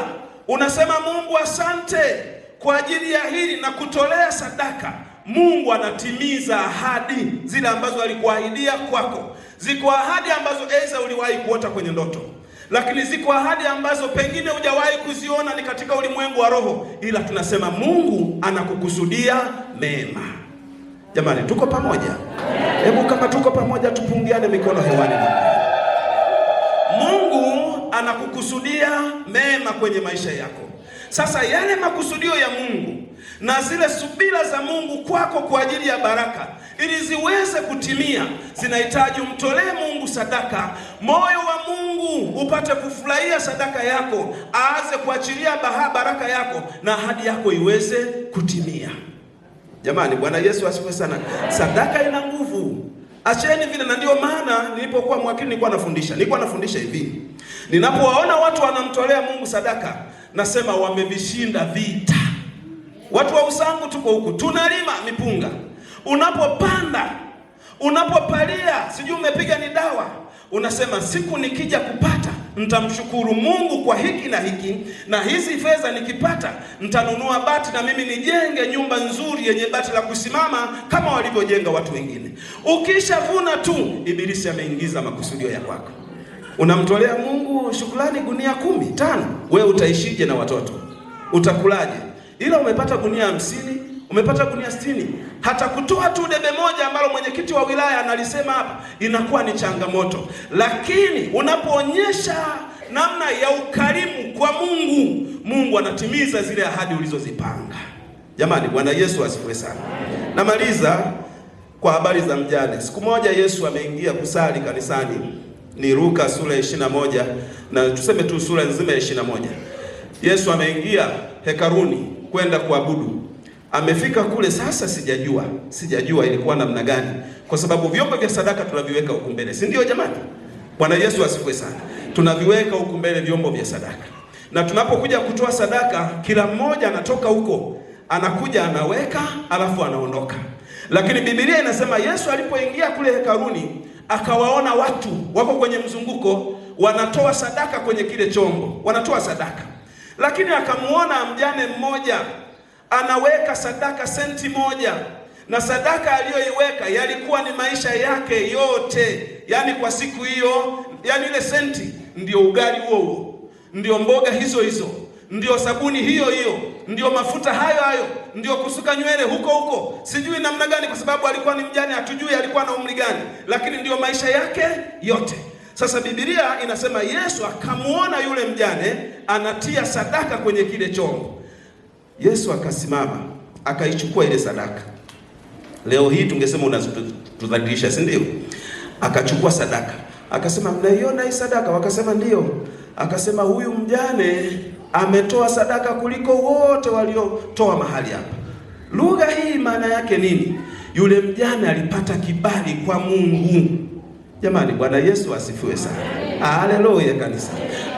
[SPEAKER 5] unasema, Mungu asante kwa ajili ya hili na kutolea sadaka, Mungu anatimiza ahadi zile ambazo alikuahidia kwako. Ziko ahadi ambazo aidha uliwahi kuota kwenye ndoto, lakini ziko ahadi ambazo pengine hujawahi kuziona, ni katika ulimwengu wa roho, ila tunasema Mungu anakukusudia mema. Jamani, tuko pamoja? Hebu kama tuko pamoja tupungiane mikono hewani. Mungu anakukusudia mema kwenye maisha yako. Sasa yale makusudio ya Mungu na zile subira za Mungu kwako kwa ajili ya baraka, ili ziweze kutimia, zinahitaji umtolee Mungu sadaka. Moyo wa Mungu upate kufurahia sadaka yako, aanze kuachilia baraka yako na ahadi yako iweze kutimia. Jamani, Bwana Yesu asifiwe sana. Sadaka ina nguvu. Acheni vile, na ndio maana nilipokuwa mwakili nilikuwa nafundisha hivi. Ninapowaona watu wanamtolea Mungu sadaka, nasema wamevishinda vita. Watu wa Usangu tuko huku, tunalima mipunga. Unapopanda, unapopalia, sijui umepiga ni dawa, unasema siku nikija kupata nitamshukuru Mungu kwa hiki na hiki, na hizi fedha nikipata nitanunua bati na mimi nijenge nyumba nzuri yenye bati la kusimama kama walivyojenga watu wengine. Ukishavuna tu, ibilisi ameingiza makusudio ya kwako. Unamtolea Mungu shukrani gunia 10, 5. Wewe utaishije na watoto? Utakulaje? Ila umepata gunia 50, umepata gunia 60. Hata kutoa tu debe moja ambalo mwenyekiti wa wilaya analisema hapa, inakuwa ni changamoto. Lakini unapoonyesha namna ya ukarimu kwa Mungu, Mungu anatimiza zile ahadi ulizozipanga. Jamani, Bwana Yesu asifiwe sana. Namaliza kwa habari za mjane. Siku moja Yesu ameingia kusali kanisani. Ni Luka sura ya 21, na tuseme tu sura nzima ya 21. Yesu ameingia hekaluni kwenda kuabudu. Amefika kule, sasa sijajua ilikuwa namna gani, kwa sababu vyombo vya sadaka tunaviweka huku mbele, si ndio jamani? Bwana Yesu asifiwe sana. Tunaviweka huku mbele vyombo vya sadaka, na tunapokuja kutoa sadaka, kila mmoja anatoka huko, anakuja anaweka, alafu anaondoka. Lakini Biblia inasema Yesu alipoingia kule hekaluni, akawaona watu wako kwenye mzunguko, wanatoa sadaka kwenye kile chombo, wanatoa sadaka. Lakini akamuona mjane mmoja anaweka sadaka senti 1, na sadaka aliyoiweka yalikuwa ni maisha yake yote. Yani kwa siku hiyo, yani ile senti ndio ugali huo, ndio mboga hizo, ndio sabuni hiyo, ndio mafuta hayo, ndio kusuka nywele huko, sijui namna gani, kwa sababu alikuwa ni mjane, hatujui alikuwa na umri gani, lakini ndio maisha yake yote. Sasa Biblia inasema Yesu akamuona yule mjane anatia sadaka kwenye kile chombo. Yesu akasimama, akaichukua ile sadaka. Leo hii tungesema unatudhalilisha, si ndio? Akachukua sadaka, akasema, mnaiona hii sadaka? Wakasema ndio. Akasema, huyu mjane ametoa sadaka kuliko wote waliotoa mahali hapa. Lugha hii maana yake nini? Yule mjane alipata kibali kwa Mungu. Jamani, Bwana Yesu asifiwe sana. Haleluya kanisa.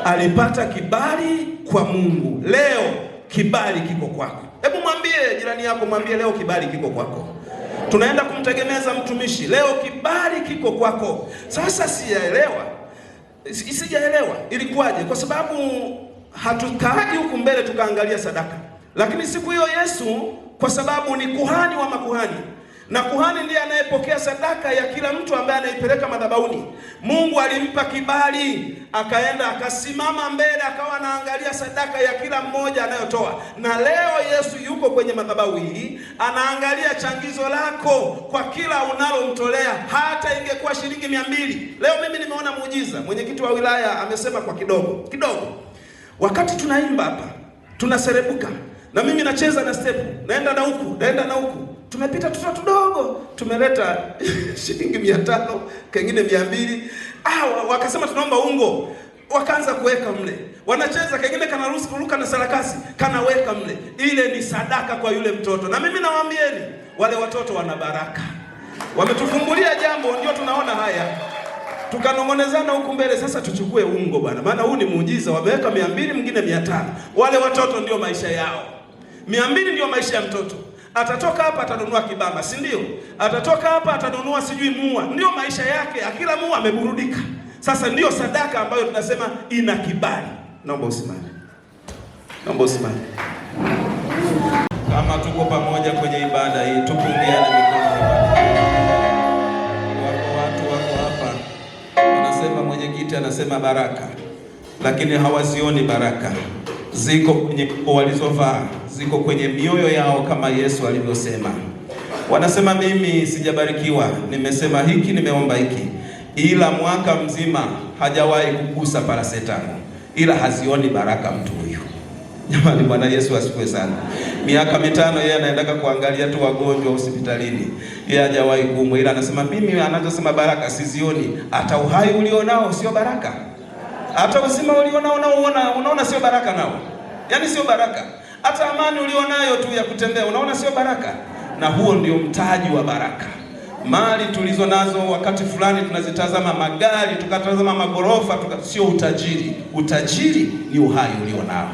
[SPEAKER 5] Alipata kibali kwa Mungu. Leo kibali kiko kwako. Hebu mwambie jirani yako, mwambie leo kibali kiko kwako. Tunaenda kumtegemeza mtumishi, leo kibali kiko kwako. Sasa sijaelewa ilikuwaje, kwa sababu hatukaaji huku mbele tukaangalia sadaka. Lakini siku hiyo Yesu, kwa sababu ni kuhani wa makuhani na kuhani ndiye anayepokea sadaka ya kila mtu ambaye anaipeleka madhabahuni. Mungu alimpa kibali, akaenda akasimama mbele, akawa anaangalia sadaka ya kila mmoja anayotoa. Na leo Yesu yuko kwenye madhabahu hii, anaangalia changizo lako kwa kila unalomtolea, hata ingekuwa shilingi 200. Leo mimi nimeona muujiza. Mwenyekiti wa wilaya amesema kwa kidogo wakati tunaimba hapa, tunaserebuka, na mimi nacheza na step, naenda na huku, tumepita tutoto tudogo, tumeleta shilingi 500, kengine 200. Wakasema tunaomba ungo, wakaanza kuweka mle, wanacheza, kengine kanaruka na sarakasi, kanaweka mle. Ile ni sadaka kwa yule mtoto. Na mimi nawaambieni, wale watoto wana baraka, wametufungulia jambo, ndio tunaona haya. Tukanong'onezana huku mbele, sasa tuchukue ungo bwana, maana huu ni muujiza. Wameweka 200, mwingine 500. Wale watoto ndio maisha yao. 200 ndio maisha ya mtoto. Atatoka hapa atanunua kibamba, si ndio? Atatoka hapa atanunua sijui mua, ndio maisha yake. Akila mua ameburudika. Sasa ndio sadaka ambayo tunasema ina kibali. Naomba usimame. Kama tuko pamoja kwenye ibada hii, tupungiane mikono. Mwenyekiti anasema baraka, lakini hawazioni baraka. Ziko kwenye nguo walizovaa, ziko kwenye mioyo yao, kama Yesu alivyosema. Wanasema mimi sijabarikiwa, nimesema hiki, nimeomba hiki, ila mwaka mzima hajawahi kugusa paracetamol, ila hazioni baraka mtu huyu. Jamani, Bwana Yesu asifiwe sana. Miaka 5 yeye anaendaka kuangalia tu wagonjwa hospitalini, yeye hajawahi kuumwa, ila anasema mimi, anachosema baraka sizioni. Hata uhai ulionao sio baraka, hata uzima ulionao unaona sio baraka nao, yaani sio baraka. Hata amani ulionayo tu ya kutembea unaona sio baraka. Na huo ndio mtaji wa baraka. Mali tulizo nazo wakati fulani tunazitazama magari, tukatazama magorofa, sio utajiri. Utajiri ni uhai ulionao.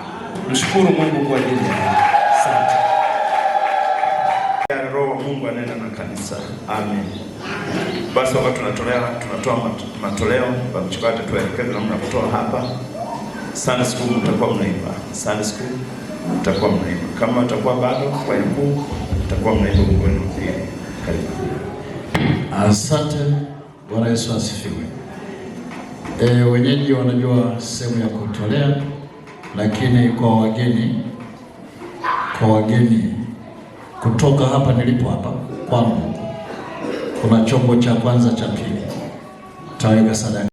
[SPEAKER 5] Mshukuru Mungu kwa ajili ya asante.
[SPEAKER 1] Roho wa Mungu anena na kanisa. Amen. Basi wakati tunatoa matoleo, kwa mchungaji tuelekeze namna ya kutoa hapa. Sunday school mtakuwa mnaimba. Sunday school mtakuwa mnaimba. Kama mtakuwa bado kwa mkuu mtakuwa mnaimba ngoma pia. Karibu.
[SPEAKER 3] Asante. Bwana Yesu asifiwe. Wenyeji wanajua sehemu ya kutolea, lakini kwa wageni kutoka hapa nilipo hapa kwangu, kuna chombo cha kwanza cha pili, taweka sadaka.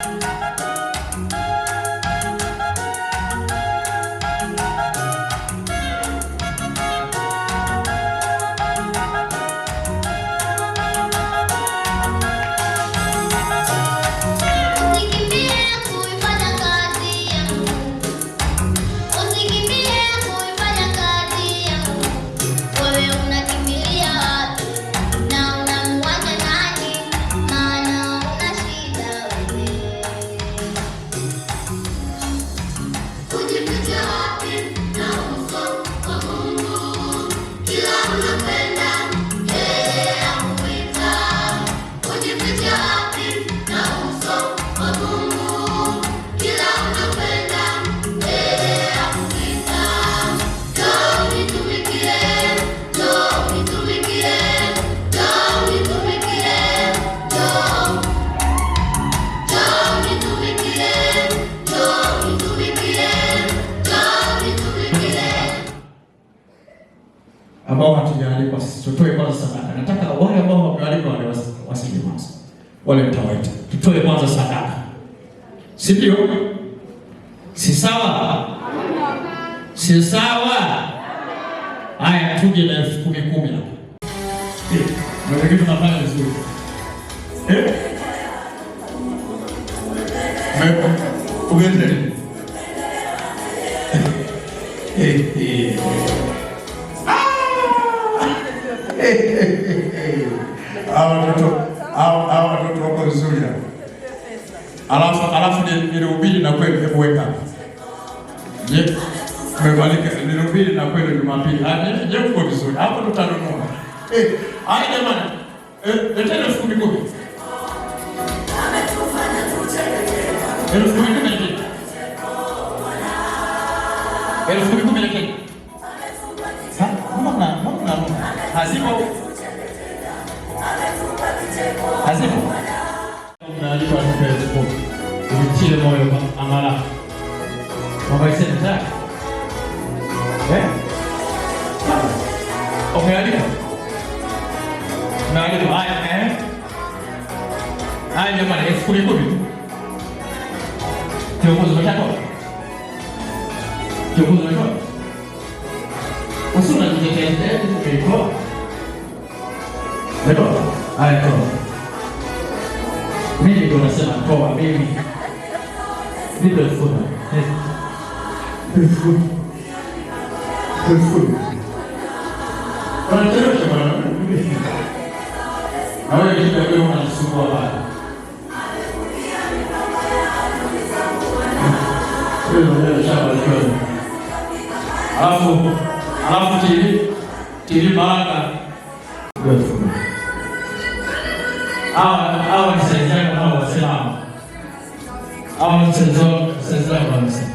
[SPEAKER 4] Ambao hatujaalikwa sisi tutoe kwanza sadaka. Nataka wale ambao wamealikwa wale wasije kwanza. Wale mtawaita. Tutoe kwanza sadaka. Si ndio? Si sawa? Si sawa? Haya, tuje na 10,000 hapo. Ndio kitu tunafanya vizuri. Uende. Hawa watoto wako vizuri. Alafu nilihubiri na kweli, hebu weka. Je, umebalika? Nilihubiri na kweli Jumapili. Je, uko vizuri? Hapo tutanunua. Haya jamani. Leteni 10,000. Elfu kumi leteni. Mbona hazipo? unalipa elfu 10,000. Ulitie moyo angala. Mwaisema tayari. Umeandika? Umeandika haya haya jamani, elfu 10,000. Kiongozi umeshatoa? Kiongozi umeshatoa? Usuna jitetea umetoa? Umetoa? Haya toa. Mimi ndio nasema toa mimi. Nipe elfu 10,000. Wanachelewesha bwana. Na wewe ndio unanisumbua bwana. Wewe shamba leo. Alafu tili baraka. Hawa ni saidiana hao wasema. Hawa ni saidiana wanasema.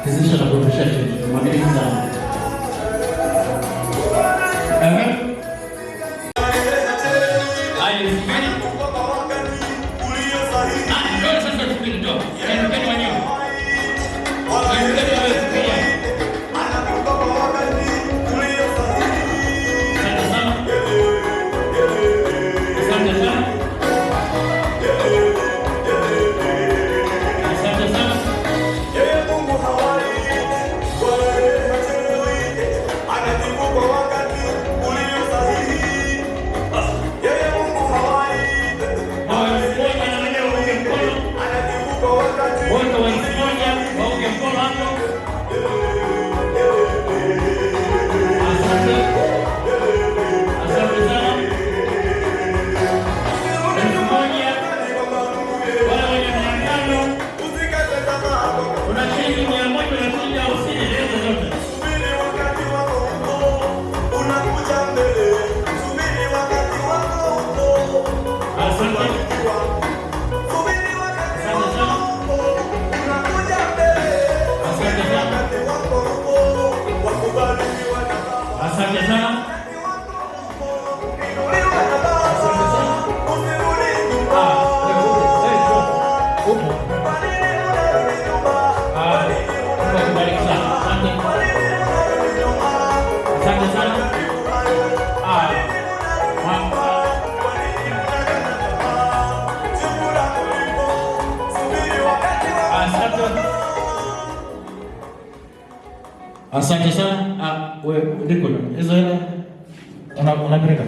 [SPEAKER 4] Sizidisha na kuondosha chini. Mwamini sana. Asante sana. Asante sana. Wewe ndiko hizo hela unapeleka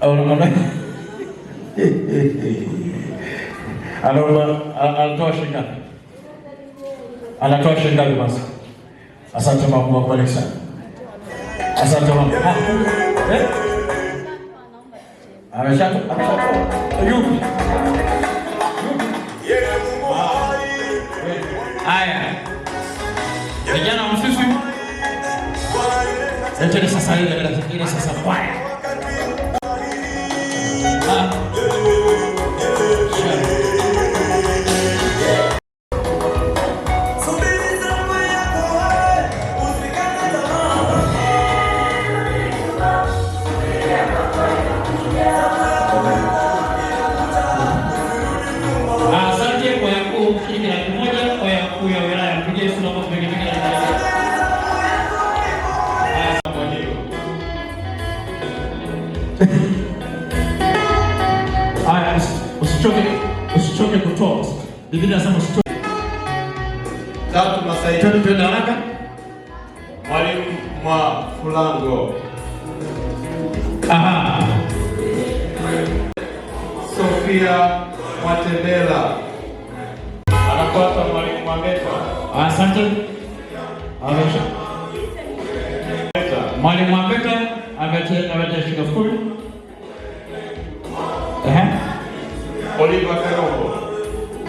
[SPEAKER 4] au unamwambia anatoa shilingi ngapi? Anatoa shilingi ngapi basi? Asante mama, akubariki sana. Asante mama. Ameshatoa. Yupi? Haya. Vijana wa Mfifi. Leteni sasa ile sasa kwaya. Asante kwa yakuu shilingi 1,000 kwa yakuu ya wilaya. Mpigie Yesu na kwa pengine. Haya, usichoke kutoa. Biblia inasema usichoke.
[SPEAKER 8] Tatu Masai.
[SPEAKER 4] Twende haraka.
[SPEAKER 8] Mwalimu Mwafulango.
[SPEAKER 4] Aha.
[SPEAKER 8] Sofia Mwatendela. Anafuata Mwalimu Mwambeta.
[SPEAKER 4] Asante. Amesha. Mwalimu Mwambeta ametaja shilingi 10,000.
[SPEAKER 8] Oliver Kayombo.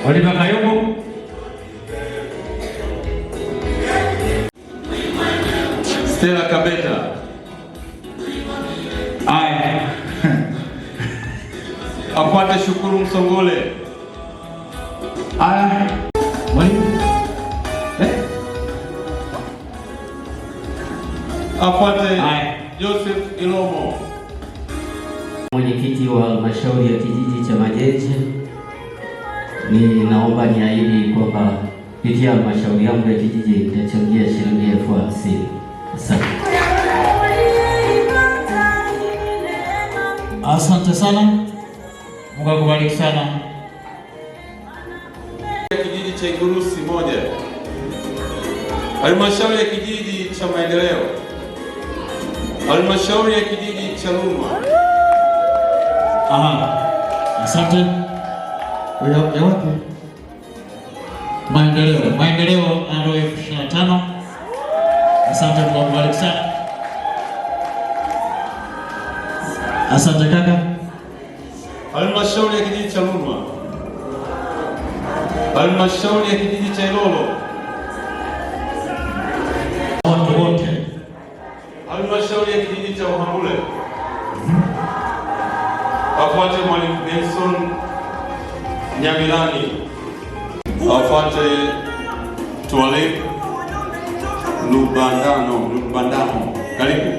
[SPEAKER 4] Oliver Kayombo.
[SPEAKER 8] Stella Kabeta.
[SPEAKER 4] Aya.
[SPEAKER 8] Afuate Shukuru Msongole.
[SPEAKER 4] Aya. Mwalimu.
[SPEAKER 8] Afuate Joseph Ilomo.
[SPEAKER 7] Mwenyekiti wa halmashauri ya kijiji cha Majenje, naomba niahidi kwamba kupitia halmashauri yangu ya kijiji itachangia shilingi 50,000. Asante.
[SPEAKER 4] Asante sana. Mungu akubariki sana.
[SPEAKER 8] Kijiji cha Igurusi 1. Halmashauri ya kijiji cha Maendeleo. Halmashauri ya kijiji cha Ruma.
[SPEAKER 4] Aha. Asante. Ya wapi? Maendeleo ando 25. Asante, Mungu akubariki sana. Asante kaka.
[SPEAKER 8] Halmashauri ya kijiji cha Ruma. Halmashauri ya kijiji cha Ilolo.
[SPEAKER 4] Watu wote.
[SPEAKER 8] Halmashauri ya kijiji cha Uhambule. Afuate Mwalimu Nelson Nyamilani. Afuate Tuale Lubandano. Karibu.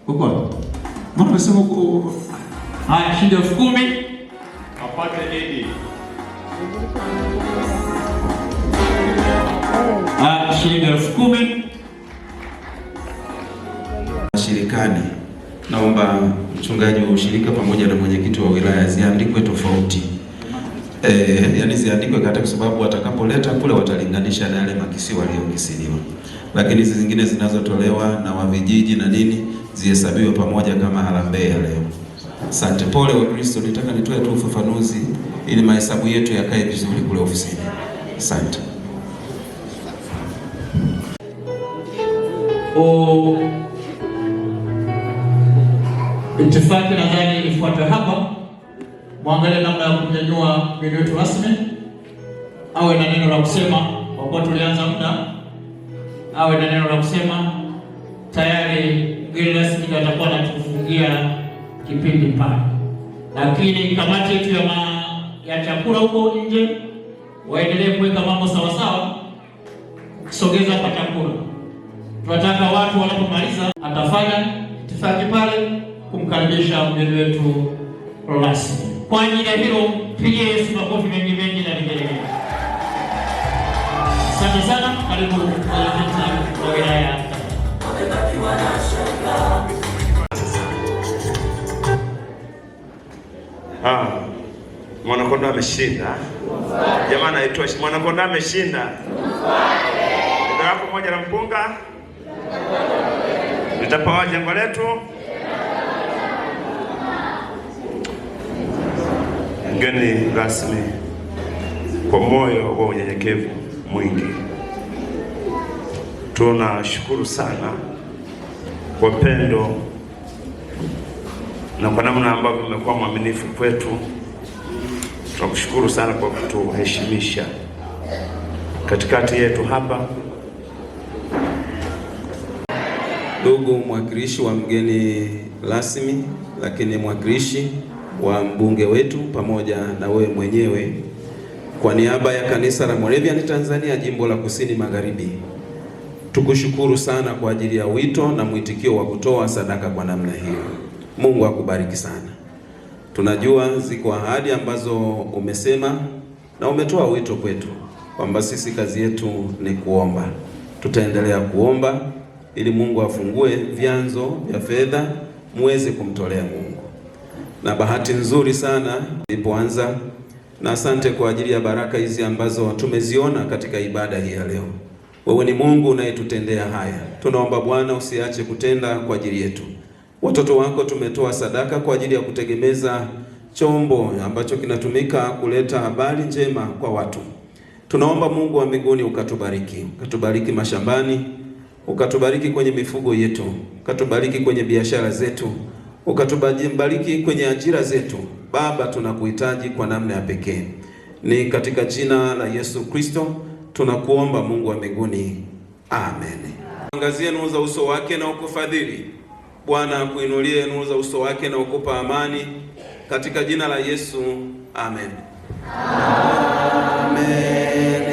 [SPEAKER 4] Uko. Mbona unasema uko? Haya, shilingi 10,000.
[SPEAKER 8] Afuate Edi.
[SPEAKER 4] Shilingi 10,000.
[SPEAKER 5] Shirikani, naomba mchungaji wa ushirika pamoja na mwenyekiti wa wilaya ziandikwe tofauti. Yani ziandikwe kata, kwa sababu watakapoleta kule watalinganisha na yale makisio waliyokisiliwa, lakini hizi zingine zinazotolewa na wavijiji na nini zihesabiwe pamoja kama harambee ya leo. Asante. Pole wa Kristo, nitaka nitoe tu ufafanuzi ili mahesabu yetu yakae vizuri kule ofisini. Asante.
[SPEAKER 4] Itifaki nadhani ifuatwe hapa. Muangalie namna ya kunyanyua mgeni wetu rasmi, awe na neno la kusema. Kwa kuwa tulianza muda, awe na neno la kusema. Tayari mgeni rasmi atakuwa anatufungia kipindi pale, lakini kamati yetu ya chakula huko nje waendelee kuweka mambo sawa sawa, kusogeza kwa chakula. Tunataka watu wanapomaliza atafanya itifaki pale kumkaribisha mgeni wetu rasmi. Kwa ajili ya hilo pigie Yesu makofi mengi mengi na vigelegele. Asante sana. Karibu mwenyekiti wa wilaya.
[SPEAKER 1] Mwanakonda ameshinda. Jamani, haitoshi. Mwanakonda ameshinda. Ndio hapo moja na mpunga. Nitapawa jengo letu. Mgeni rasmi, kwa moyo wa unyenyekevu mwingi, tunashukuru sana kwa pendo na kwa namna ambavyo mmekuwa mwaminifu kwetu. Tunakushukuru sana kwa kutuheshimisha katikati yetu hapa.
[SPEAKER 5] Ndugu mwakilishi wa mgeni rasmi, lakini mwakilishi wa mbunge wetu pamoja na wewe mwenyewe, kwa niaba ya kanisa la Moravian Tanzania jimbo la Kusini Magharibi, tukushukuru sana kwa ajili ya wito na mwitikio wa kutoa sadaka kwa namna hiyo. Mungu akubariki sana. Tunajua ziko ahadi ambazo umesema na umetoa wito kwetu kwamba sisi kazi yetu ni kuomba. Tutaendelea kuomba ili Mungu afungue vyanzo vya fedha muweze kumtolea Mungu. Na bahati nzuri sana ilipoanza, na asante kwa ajili ya baraka hizi ambazo tumeziona katika ibada hii ya leo. Wewe ni Mungu unayetutendea haya. Tunaomba Bwana usiache kutenda kwa ajili yetu. Watoto wako tumetoa sadaka kwa ajili ya kutegemeza chombo ambacho kinatumika kuleta habari njema kwa watu. Tunaomba Mungu wa mbinguni ukatubariki. Ukatubariki mashambani, ukatubariki kwenye mifugo yetu, ukatubariki kwenye biashara zetu, ukatubariki kwenye ajira zetu. Baba, tunakuhitaji kwa namna ya pekee. Ni katika jina la Yesu Kristo tunakuomba Mungu wa mbinguni, amen. Angazie nuru za uso wake na ukufadhili. Bwana akuinulie nuru za uso wake na ukupa amani, katika jina la Yesu, amen. Amen.